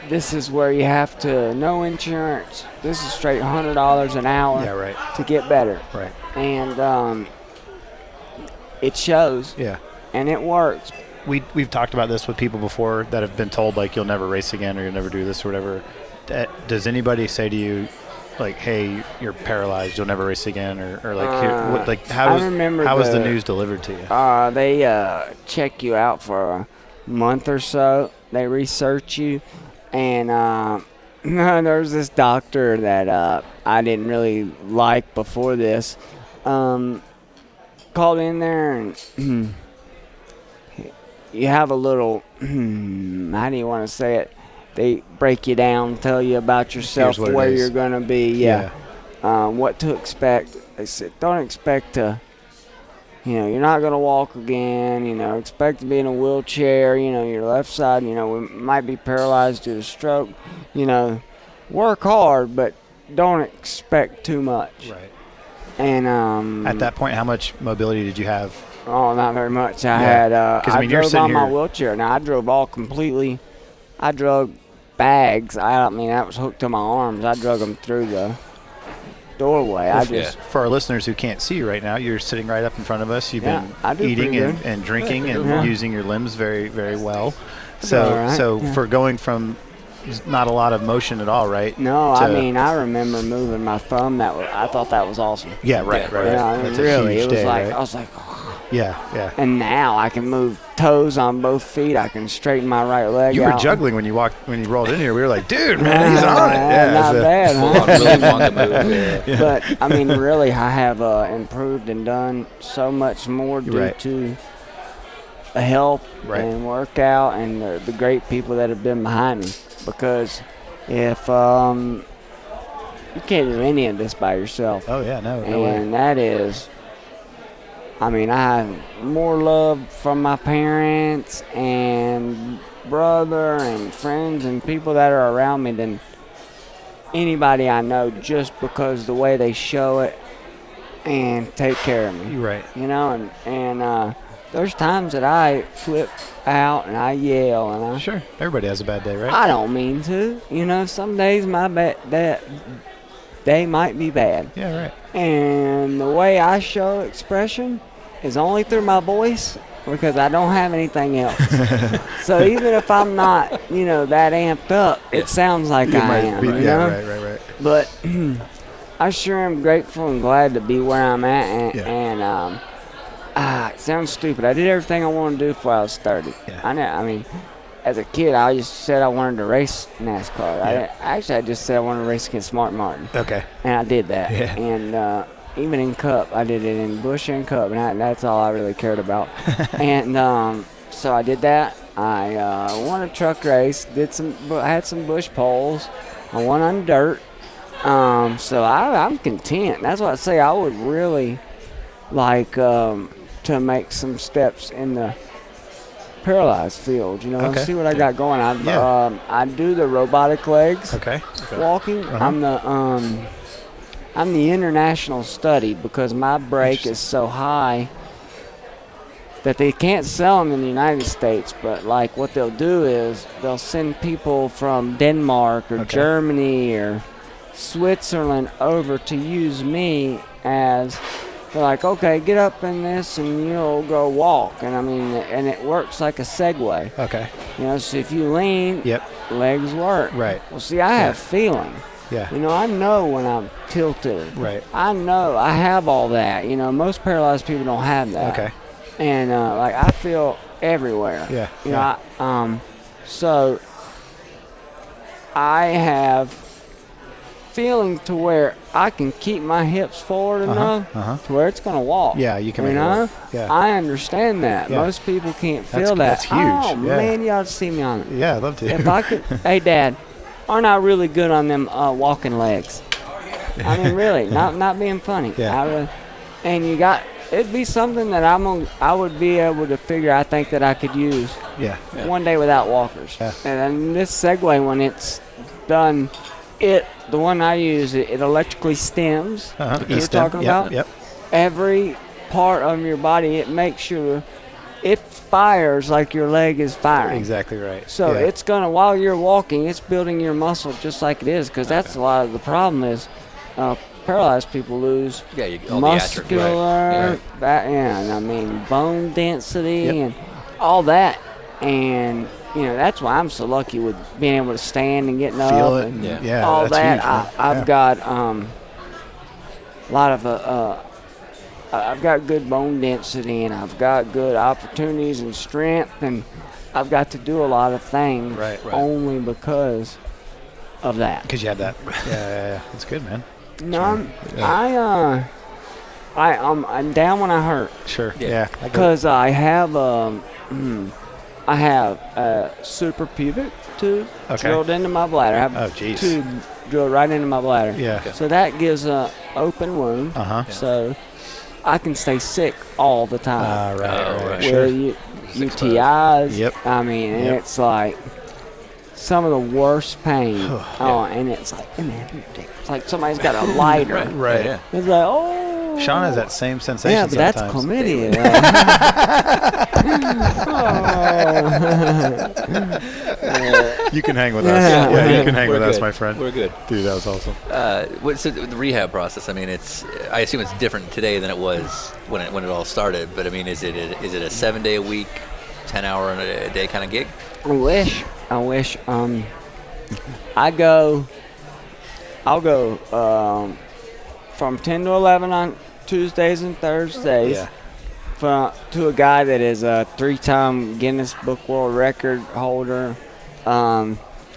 This is where you have to no insurance. This is straight $100 an hour. Yeah, right. To get better. Right. And it shows. Yeah. And it works. We've talked about this with people before that have been told you'll never race again or you'll never do this or whatever. Does anybody say to you hey, you're paralyzed, you'll never race again, or how was the news delivered to you? They check you out for a month or so. They research you, and there's this doctor that I didn't really like before this. Called in there and you have a little, how do you want to say it? They break you down, tell you about yourself, where you're going to be, what to expect. They said, don't expect to, you're not going to walk again, expect to be in a wheelchair, your left side, we might be paralyzed due to stroke, work hard, but don't expect too much. Right. And at that point, how much mobility did you have? Oh, not very much. I drove you're my wheelchair. Now, I drove I drug bags. That was hooked to my arms. I drug them through the doorway. For our listeners who can't see you right now, you're sitting right up in front of us. You've been eating and drinking and using your limbs very, very well. So for going from not a lot of motion at all, right? No, I remember moving my thumb. I thought that was awesome. Yeah, right. That's really, it was day, like, right? I was like, Yeah. And now I can move toes on both feet. I can straighten my right leg You out. were juggling when you rolled in here. We were like, dude, man, he's on it. Yeah, not bad, huh? Full on Willy Wonka move. Yeah. But, I mean, really, I have improved and done so much more due to the help and workout and the great people that have been behind me. Because if you can't do any of this by yourself. Oh, yeah, no and way. that is, I mean, I have more love from my parents and brother and friends and people that are around me than anybody I know, just because the way they show it and take care of me. Right. You know, and there's times that I flip out and I yell and I Sure. Everybody has a bad day, right? I don't mean to. You know, some days my day might be bad. Yeah, right. And the way I show expression is only through my voice, because I don't have anything else. So even if I'm not, that amped up, it sounds like I am. Right. But I sure am grateful and glad to be where I'm at. And it sounds stupid. I did everything I wanted to do before I was 30. Yeah. I mean, as a kid, I just said I wanted to race NASCAR. Yeah. I just said I wanted to race against Mark Martin. Okay. And I did that. Yeah. And even in Cup, I did it in Busch and Cup, and that's all I really cared about. And so I did that. I won a truck race. I had some Busch poles. I won on dirt. So I'm content. That's why I say I would really like to make some steps in the paralyzed field. Okay. See what I got going. I do the robotic legs. Okay. Walking. I'm the international study, because my brake is so high that they can't sell them in the United States. But like what they'll do is they'll send people from Denmark or Germany or Switzerland over to use me as, they're like, okay, get up in this and you'll go walk. And I mean, and it works like a Segway. Okay. So if you lean, legs work. Right. Well, see, I have feeling. Yeah. I know when I'm tilted. Right. I know. I have all that. Most paralyzed people don't have that. Okay. And like I feel everywhere. Yeah. So I have feeling to where I can keep my hips forward enough to where it's going to walk. Yeah, you can make it work. Yeah. I understand that. Yeah. Most people can't feel that. That's huge. Oh, yeah. man, you ought to see me on it. Yeah, I'd love to. If I could, hey, Dad, aren't I really good on them walking legs? I mean, really, not being funny. Yeah. And it'd be something that I would be able to figure. I think that I could use one day without walkers. Yeah. And then this Segway, when it's done, the one I use, it electrically stems. You're talking about? Yep. Every part of your body, it makes sure it fires like your leg is firing. Exactly right. So it's going to, while you're walking, it's building your muscle just like it is, because that's a lot of the problem is paralyzed people lose muscular, and I mean bone density and all that. And, that's why I'm so lucky with being able to stand and getting Feel up it. and all that. Huge, I've got a lot of I've got good bone density, and I've got good opportunities and strength, and I've got to do a lot of things only because of that. Because you have that. Yeah. That's good, man. No, I'm down when I hurt. Sure. Yeah. Because I have a super pubic tube drilled into my bladder. I have a tube drilled right into my bladder. Yeah. Okay. So that gives an open wound. So I can stay sick all the time. Right. Where UTIs. Yep. I mean, it's like some of the worst pain. And it's like, man, it's like somebody's got a lighter. Right. Yeah. It's like, oh. Sean has that same sensation. Yeah, but that's chlamydia. You can hang with us. Yeah, you can hang with us, my friend. We're good. Dude, that was awesome. So the rehab process, I mean, I assume it's different today than it was when it all started. But I mean, is it a 7-day a week, 10-hour a day kind of gig? I wish. I'll go from 10 to 11 on Tuesdays and Thursdays. to a guy that is a 3-time Guinness Book World Record holder.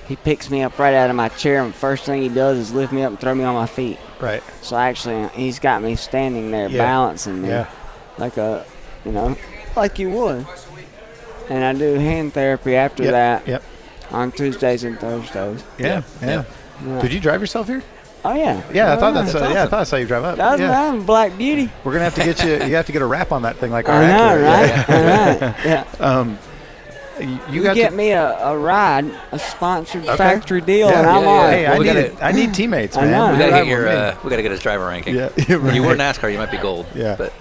He picks me up right out of my chair, and first thing he does is lift me up and throw me on my feet. Right. So actually, he's got me standing there balancing me like like you would. And I do hand therapy after that. Yep. On Tuesdays and Thursdays. Yeah. Could you drive yourself here? Oh yeah. Yeah, I thought that's awesome. I thought I saw you drive up. That was my Black Beauty. We're gonna have to get you. You have to get a wrap on that thing, like our I know, Acura. right? I know. Yeah. You You got get to, me a ride, a sponsored factory deal, and I'm yeah, on. Hey, Well, I need teammates, I man. know. We gotta Drive get with me. we gotta get his driver ranking. Yeah, You were NASCAR, you might be gold. Yeah. But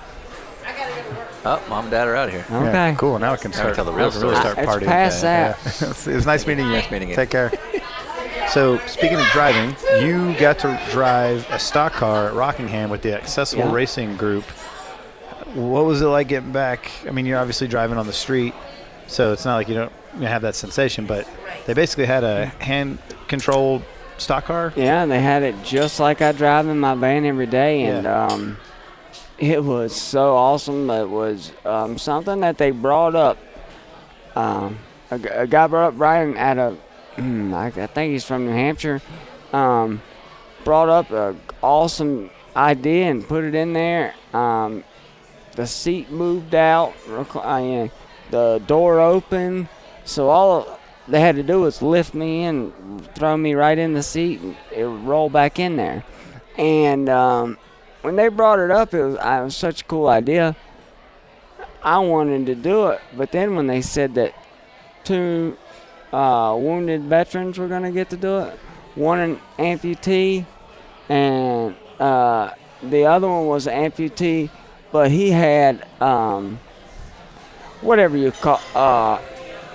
mom and dad are out of here. Okay. Yeah, cool. Now I can Now we start. tell the real I can really story. start It's partying. past that. Yeah. It was nice meeting you. Nice meeting you. Take care. So, speaking of driving, you got to drive a stock car at Rockingham with the Accessible Racing Group. What was it like getting back? I mean, you're obviously driving on the street, so it's not like you don't have that sensation, but they basically had a hand-controlled stock car. Yeah, they had it just like I drive in my van every day, and it was so awesome. It was something that they brought up. A guy brought up Brian at a, I think he's from New Hampshire, brought up an awesome idea and put it in there. The seat moved out, the door open, so all they had to do was lift me in, throw me right in the seat, and it would roll back in there. And when they brought it up, it was such a cool idea. I wanted to do it, but then when they said that 2 wounded veterans were going to get to do it, one an amputee, and the other one was an amputee, but he had whatever you call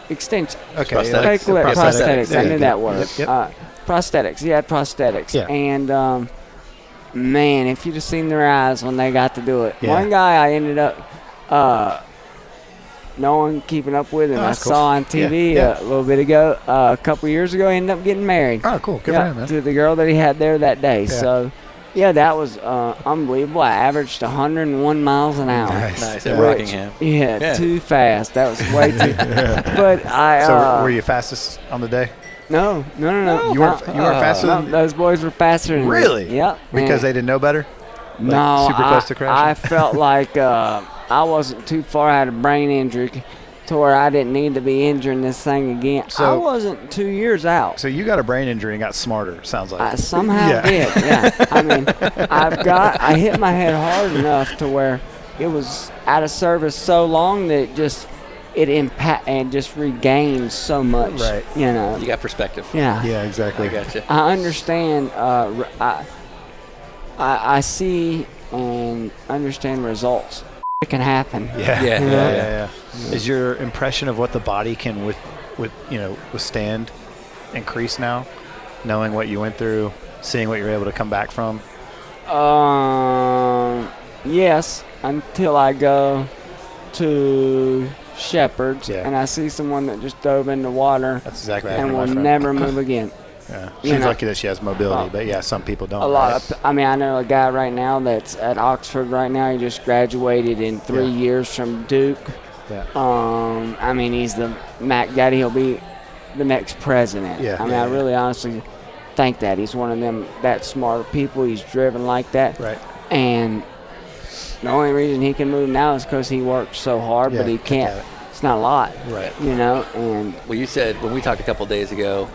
extension. Okay. Prosthetics. Prosthetics. I knew that word. Yep. Prosthetics. He had prosthetics. Yeah. And man, if you'd have seen their eyes when they got to do it. Yeah. One guy I ended up keeping up with him. I that's cool. saw on TV a little bit ago, a couple years ago. He ended up getting married. Oh, cool. Good for him, man. To the girl that he had there that day. Yeah. So, yeah, that was unbelievable. I averaged 101 miles an hour. Nice. Which- At Rockingham. Yeah, too fast. That was way too. But I. So, were you fastest on the day? No. You weren't faster No, than those boys were faster than me. Really? Yep. Because they didn't know better? No, super close to crashing? I felt like I wasn't too far. I had a brain injury to where I didn't need to be injuring this thing again. So- I wasn't 2 years out. So you got a brain injury and got smarter, sounds like. I somehow Yeah. did, yeah. I mean, I hit my head hard enough to where it was out of service so long that it impact and just regained so much. Right. You know. You got perspective. Yeah. Yeah, exactly. I got you. I understand. I see and understand results. It can happen. Yeah. Is your impression of what the body can withstand increase now, knowing what you went through, seeing what you're able to come back from? Yes, until I go to Shepherd's Yeah. and I see someone that just dove in the water That's exactly and what will happened to my friend. never move again. Yeah. You She's know. lucky that she has mobility, but yeah, some people don't. A lot right? of, I know a guy right now that's at Oxford right now. He just graduated in 3 years from Duke. Yeah. He's the Mac Daddy. He'll be the next president. Yeah. I really honestly think that he's one of them that smart people. He's driven like that. Right. And the only reason he can move now is because he works so hard, but he can't. It's not a lot. Right. And Well, you said when we talked a couple days ago,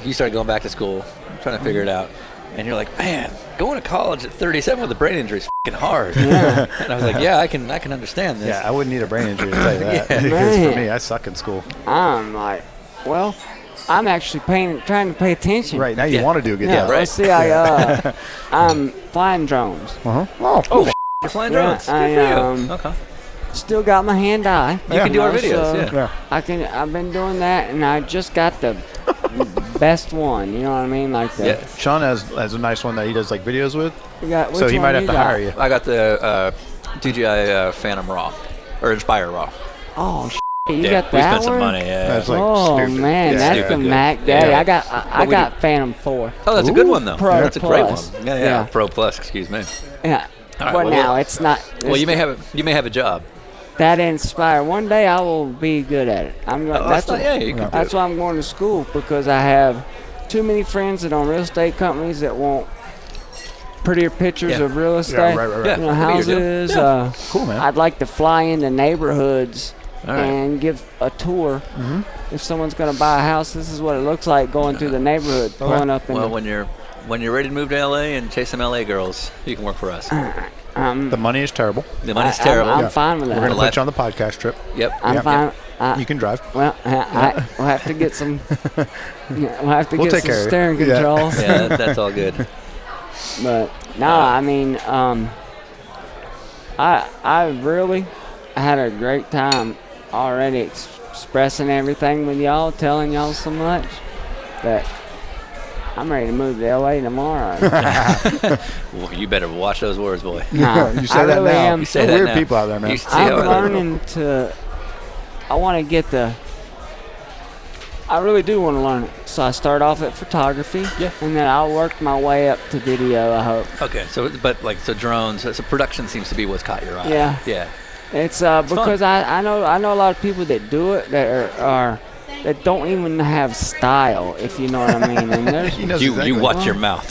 you started going back to school, trying to figure it out, and you're like, man, going to college at 37 with a brain injury is f***ing hard. Yeah. And I was like, yeah, I can understand this. Yeah, I wouldn't need a brain injury to tell you that. Yeah. Because for Man. me, I suck in school. I'm like, well, I'm actually trying to pay attention. Right, now you Yeah. want to do a good Yeah, job. right. let's see. I'm flying drones. Uh-huh. Oh, Oh, you're flying Yeah, drones. Good for you. Okay. Still got my hand eye. You can do our videos, so yeah. I've been doing that, and I just got the best one. You know what I mean? Like the. Yeah. Sean has a nice one that he does like videos with, so which he one might have you to got? hire you. I got the DJI Phantom Raw, or Inspire Raw. Oh, you Yeah, got we that spent some one? money, yeah. That's like Oh stupid. man, Yeah, that's stupid the good. Mac Daddy. Yeah. I we got Phantom 4. Oh, that's a good one, though. Pro That's a great Plus. one. Yeah, Yeah. Pro Plus, excuse me. Yeah. All right, But well, now it's not. Well, you may have a job. that inspired. One day I will be good at it. That's why I'm going to school, because I have too many friends that own real estate companies that want prettier pictures of real estate, right. you know, houses. Cool, man. I'd like to fly into neighborhoods and give a tour. If someone's going to buy a house, this is what it looks like going through the neighborhood, pulling up. Well, when you're ready to move to LA and chase some LA girls, you can work for us. The money is terrible. The money's terrible. I'm fine with that. We're going to put you on the podcast trip. Yep. I'm fine. You can drive. Well, we'll have to get some. We'll have to get take some care of it. steering controls. Yeah, that's all good. But no, I mean, I really had a great time already expressing everything with y'all, telling y'all so much that I'm ready to move to LA tomorrow. Well, you better watch those words, boy. No, You say that really now. am. You say that Weird now. people out there, man. You see I'm how I- learning to. I want to get the. I really do want to learn it. So I start off at photography, and then I'll work my way up to video, I hope. Okay, so drones, so production seems to be what's caught your eye. Yeah. Yeah. It's because I know a lot of people that do it that are that don't even have style, if you know what I mean. And there's He knows You exactly. watch your mouth.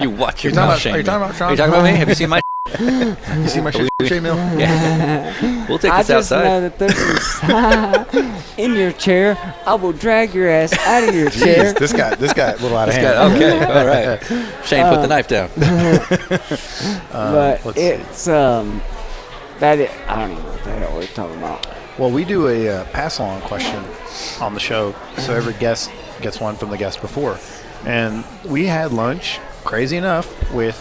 You watch your Are you mouth, talking Shane. about Sean? Are you talking about me? Have you seen my You see my shit, Hmiel? Yeah. We'll take I this just outside. know that there's some in your chair. I will drag your ass out of your chair. This guy, a little out of hand. Okay, all right. Shane, put the knife down. But let's see. it's I don't even know what the hell we're talking about. Well, we do a pass-along question on the show, so every guest gets one from the guest before. And we had lunch, crazy enough, with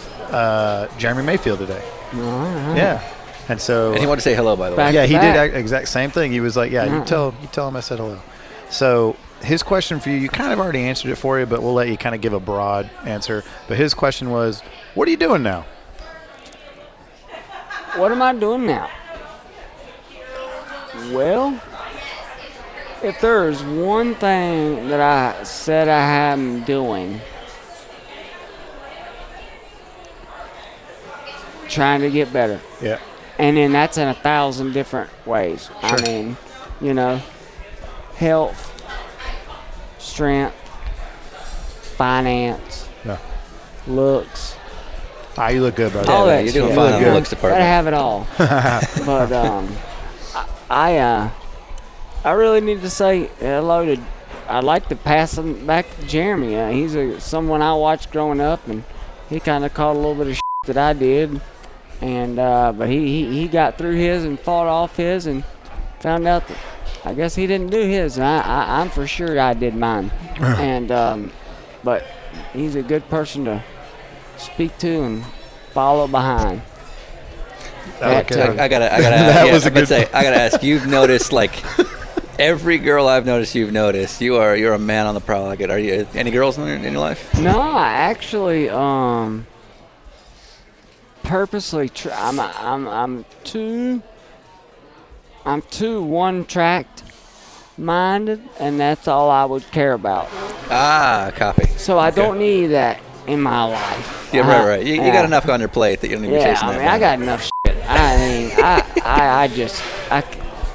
Jeremy Mayfield today. Yeah. And so And he wanted to say hello, by the way. Back- yeah, he back. did exact same thing. He was like, "Yeah, you tell him I said hello." So his question for you, you kind of already answered it for you, but we'll let you kind of give a broad answer. But his question was, "What are you doing now?" What am I doing now? Well, if there's one thing that I said I am doing, trying to get better. Yeah. And then that's in 1,000 different ways. I Sure. mean, you know, health, strength, finance, Yeah. looks, You look good, brother. all Yeah, that you're doing shit. fine in the good. looks department. Gotta have it all. But I really need to say hello to. I'd like to pass him back to Jeremy. He's someone I watched growing up, and he kind of caught a little bit of shit that I did, and but he got through his and fought off his and found out that I guess he didn't do his, and I'm for sure I did mine. And but he's a good person to speak to and follow behind. That was good. I gotta That was a good say, I gotta ask, you've noticed, like, every girl I've noticed you've noticed, you're a man on the prowl. Like, are you any girls in your life? No, I actually purposely I'm too one-tracked minded, and that's all I would care about. Copy. So I don't need that in my life. Yeah, right. You got enough on your plate that you don't need to be Yeah, chasing I that mean, I down. got enough shit. I mean,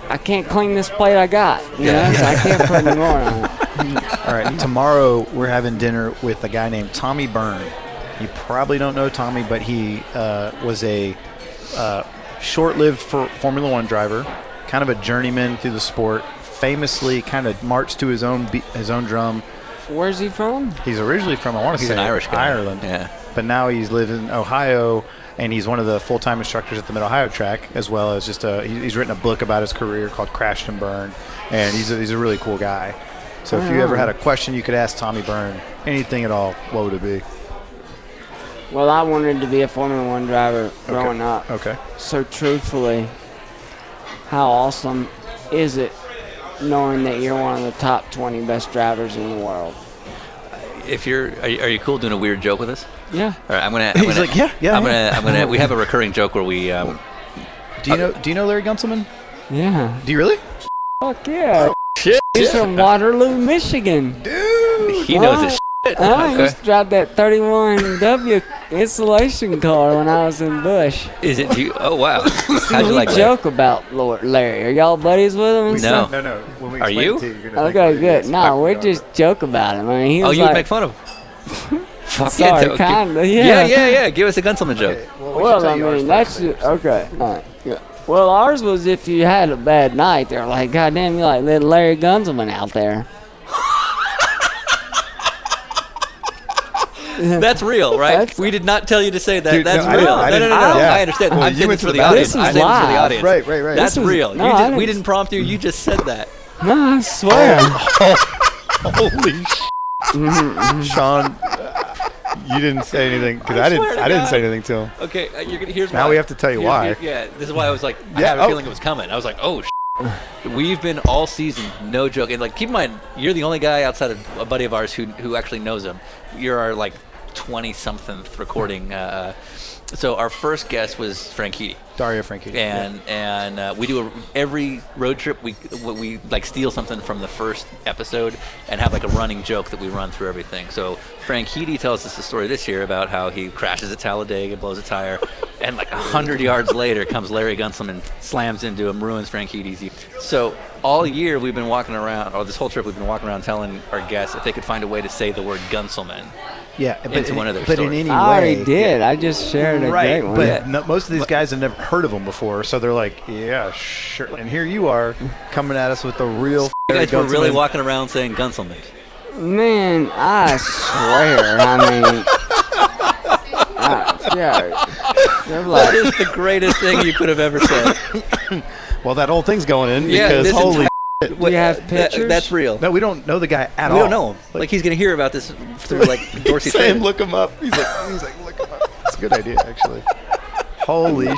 I can't clean this plate I got, you know, so I can't put any more on it. All right, tomorrow we're having dinner with a guy named Tommy Byrne. You probably don't know Tommy, but he was a short-lived Formula One driver, kind of a journeyman through the sport, famously kind of marched to his own drum. Where's he from? He's originally from, I want to He's say, an Irish guy. Ireland. Yeah. But now he's living in Ohio, and he's one of the full-time instructors at the Mid-Ohio track, as well as just he's written a book about his career called Crashed and Burned, and he's a really cool guy. So if you ever had a question you could ask Tommy Byrne, anything at all, what would it be? Well, I wanted to be a Formula One driver growing up. Okay. So truthfully, how awesome is it knowing that you're one of the top 20 best drivers in the world? If are you cool doing a weird joke with us? Yeah. All right, I'm gonna. He's like, yeah. I'm gonna. We have a recurring joke where we. Do you know Larry Gunselman? Yeah. Do you really? Fuck yeah. Shit. He's from Waterloo, Michigan. Dude. He knows his shit. I Okay. used to drive that 31W insulation car when I was in Bush. Is it you? Oh, wow. See, How'd you we like that? joke about Lord Larry. Are y'all buddies with him? And No. stuff? No. When we Are explain you? it to you're gonna think Okay, we're good. idiots. No, we just joke about him. I mean, he Oh, was you like, would make fun of him? Fuck sorry, yeah, kinda, Yeah. Give us a Gunselman joke. Well, I mean, that's okay. All right. Yeah. Well, ours was if you had a bad night, they're like, God damn, you like little Larry Gunselman out there. That's real, right? We did not tell you to say that. Dude, That's no, I real. didn't- I No, didn't- yeah. I understand. Well, I'm you saying went this to for the the audience. bathroom. I'm saying this for the This is audience. live. Right. That's This is- real. no, You I just, didn't- we didn't prompt you. You just said that. No, I swear. Holy Sean, you didn't say anything because I swear to didn't God. say anything to him. Okay, here's Now why. we have to tell you why. Yeah, this is why I was like, I Yeah, had a oh. feeling it was coming. I was like, oh, we've been all season, no joke. And like, keep in mind, you're the only guy outside of a buddy of ours who actually knows him. You're our like 20-something recording. So our first guest was Franchitti. Dario Franchitti. And we do every road trip we like steal something from the first episode and have like a running joke that we run through everything. So Franchitti tells us the story this year about how he crashes at Talladega, blows a tire, and like 100 yards later comes Larry Gunselman, slams into him, ruins Franchitti's. So all year we've been walking around, or this whole trip we've been walking around telling our guests if they could find a way to say the word Gunselman. Yeah, into one of their but stories. in any way, I already did. I just shared a right? great one. But most of these guys have never heard of them before, so they're like, "Yeah, sure." And here you are coming at us with the real. You guys were Gunselman. really walking around saying Gunselman. Man, I swear. I mean, yeah. They're That like, is the greatest thing you could have ever said. Well, that whole thing's going in Yeah, because this holy. do you have pictures? That's real. No, we don't know the guy at all. We don't know him. Like he's gonna hear about this through like Dorsey. Saying, Trader. look him up. He's like, look him up. It's a good idea, actually. Holy.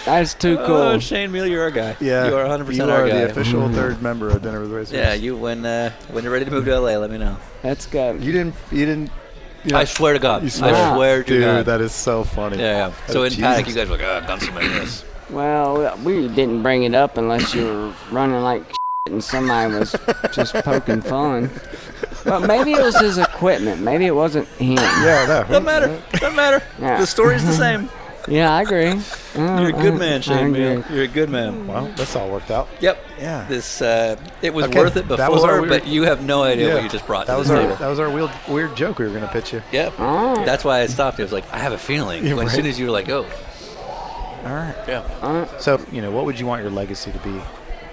That's too cool. Oh, Shane Hmiel, you're our guy. Yeah, you are 100% you our are guy. the official third member of Dinner with Racers. Yeah, you when you're ready to move to LA, let me know. That's good. You didn't. You know, I swear to God. You I swear to Dude, God. that is so funny. Yeah. So in Jesus. Paddock, you guys were like, Gunselman, yes. Well, we didn't bring it up unless you were running like and somebody was just poking fun. But maybe it was his equipment. Maybe it wasn't him. Yeah, no. Doesn't matter. Doesn't matter. Yeah. The story's the same. Yeah, I agree. You're a good man, Shane I Hmiel. agree. You're a good man. Well, that's all worked out. Yep. Yeah. This it was Okay, worth it that was our before, weird- but you have no idea Yeah. what you just brought That to was this our table. that was our weird joke we were gonna pitch you. Yep. Oh. That's why I stopped you. I was like, I have a feeling. Yeah, When As right. soon as you were like, oh. All right. Yeah. So what would you want your legacy to be?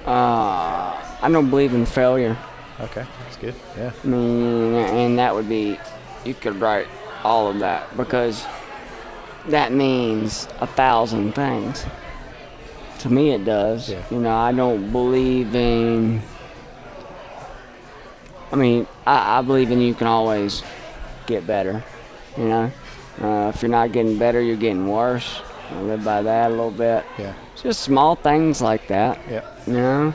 I don't believe in failure. Okay, that's good. Yeah. I mean, and that would be, you could write all of that because that means 1,000 things. To me, it does. Yeah. You know, I don't believe in. I mean, I believe in you can always get better. You know, if you're not getting better, you're getting worse. I live by that a little bit. Yeah. Just small things like that. Yeah. You know,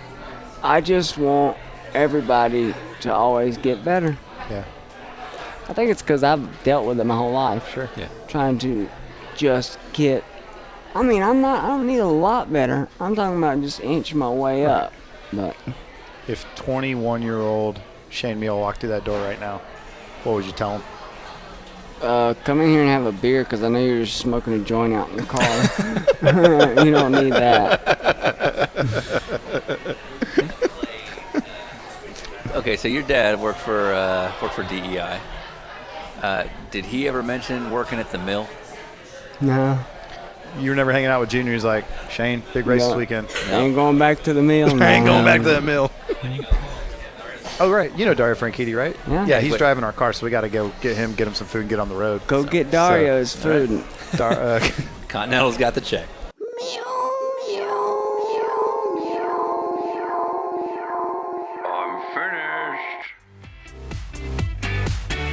I just want everybody to always get better. Yeah. I think it's because I've dealt with it my whole life. Sure. Yeah. Trying to just get. I mean, I don't need a lot better. I'm talking about just inch my way up. But If 21-year-old Shane Hmiel walked through that door right now, what would you tell him? come in here and have a beer because I know you're just smoking a joint out in the car. You don't need that. Okay, so your dad worked for DEI. Did he ever mention working at the mill? No. You were never hanging out with Junior. He's like, Shane, big race this weekend. Ain't going back to the mill. I ain't going back to that mill. Oh, right. You know Dario Franchitti, right? Yeah. Yeah, he's Wait. driving our car, so we got to go get him some food and get on the road. Go get Dario's So, food. Continental's got the check. I'm finished.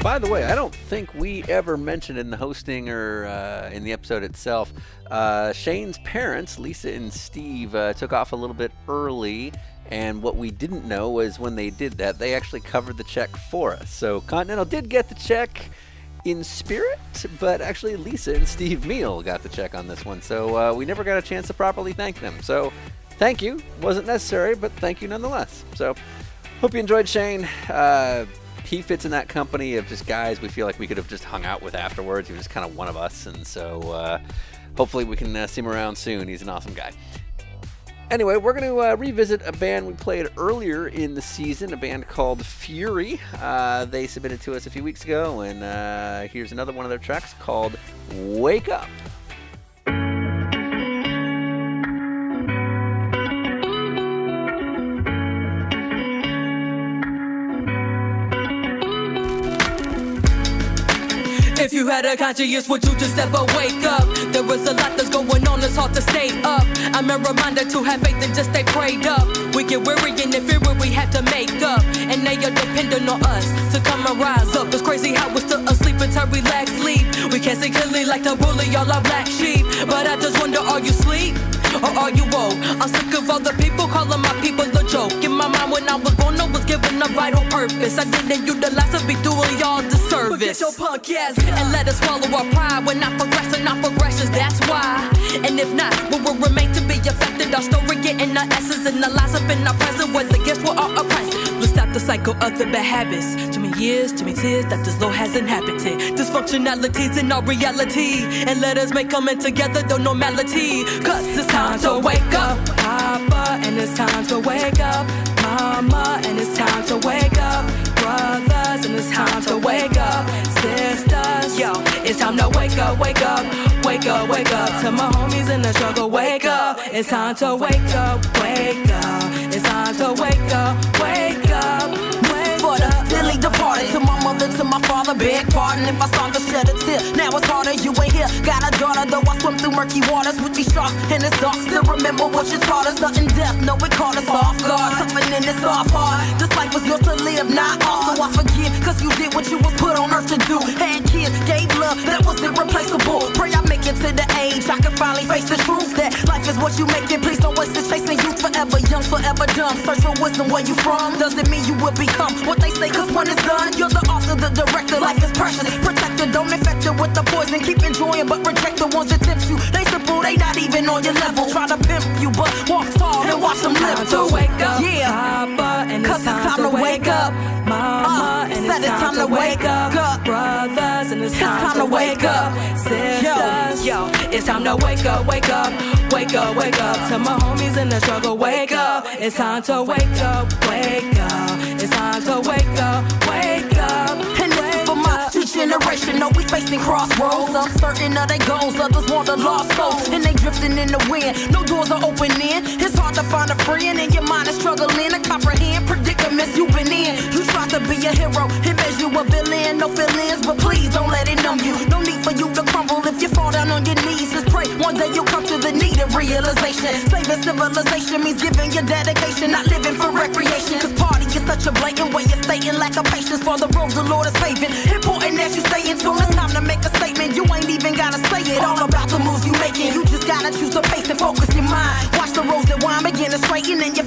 By the way, I don't think we ever mentioned in the hosting or in the episode itself, Shane's parents, Lisa and Steve, took off a little bit early. And what we didn't know was when they did that, they actually covered the check for us. So Continental did get the check in spirit, but actually Lisa and Steve Hmiel got the check on this one. So we never got a chance to properly thank them. So thank you. Wasn't necessary, but thank you nonetheless. So hope you enjoyed Shane. he fits in that company of just guys we feel like we could have just hung out with afterwards. He was just kind of one of us, and so hopefully we can see him around soon. He's an awesome guy. Anyway, we're going to revisit a band we played earlier in the season, a band called Fury. They submitted to us a few weeks ago, and here's another one of their tracks called Wake Up. If you had a conscience, would you just ever wake up? There was a lot that's going on, it's hard to stay up. I'm a reminder to have faith and just stay prayed up. We get weary and in fear we have to make up. And they are dependent on us to come and rise up. It's crazy how we're still asleep until relaxed sleep. We can't see clearly like the bully, all our black sheep. But I just wonder, are you asleep? Or are you woke? I'm sick of all the people calling my people a joke. In my mind when I was born, I was given a vital purpose. I didn't utilize to be doing y'all disservice. Forget your punk ass and let us swallow our pride. We're not progressing, not progressions, that's why. And if not, we will remain to be affected. Our story getting our essence and our lives up in our present. Where the gifts were all oppressed. We'll stop the cycle of the bad habits. Too many years, too many tears that this law has inhabited. Dysfunctionalities in our reality. And let us make coming together the normality. Cause it's time to wake up, Papa, and it's time to wake up, Mama, and it's time to wake up, brothers, and it's time to wake up, sisters, yo, it's time to wake up, wake up, wake up, wake up, to my homies in the struggle, wake up, it's time to wake up, wake up, it's time to wake up, wake up, for the silly departed, to my mother, to my father, beg pardon if I start to shed a tear. Now it's harder, you ain't here. Got a daughter, though I swim through murky waters with these sharks, and it's dark. Still remember what you taught us, nothing death. No, it caught us off guard. Toughening this off hard. This life was yours to live, not all. So I forgive, cause you did what you was put on earth to do. Had kids, gave love, that was irreplaceable. Pray I make it to the age I can finally face the truth that life is what you make it. Please don't waste it chasing youth forever young, forever dumb. Search for wisdom where you from. Doesn't mean you will become what they say, cause when it's done, you're the author, the director. Life is precious. Protect it, don't infect it with the poison. Keep enjoying, but reject the ones that tempt you. They simple, they not even on your level. Try to pimp you, but walk tall and watch them live too. Wake up, yeah, Papa, and cause it's time to wake up, Mama, and it's time to wake up, brothers, and it's time to wake up, sisters, yo, it's time to wake up, wake up, wake up, wake up, to my homies in the struggle, wake up, it's time to wake up, wake up, it's time to wake up, wake up, and this is for my generation. No, we facing crossroads, uncertain of their goals. Others want the lost souls, and they drifting in the wind. No doors are opening. It's hard to find a friend, and your mind is struggling to comprehend predicaments you've been in. You try to be a hero, it makes you a villain. No feelings, but please don't let it numb you. No need for you to crumble if you fall down on your knees. Just pray one day you'll come to the need of realization. Saving civilization means giving your dedication, not living for recreation. Cause party is such a blatant way of stating lack of patience for the road the Lord is paving. Important that you stay in tune. It's time to make a statement. You ain't even gotta say it. All about the moves you making. You just gotta choose the pace and focus your mind. Watch the roads that wind begin to straighten, and your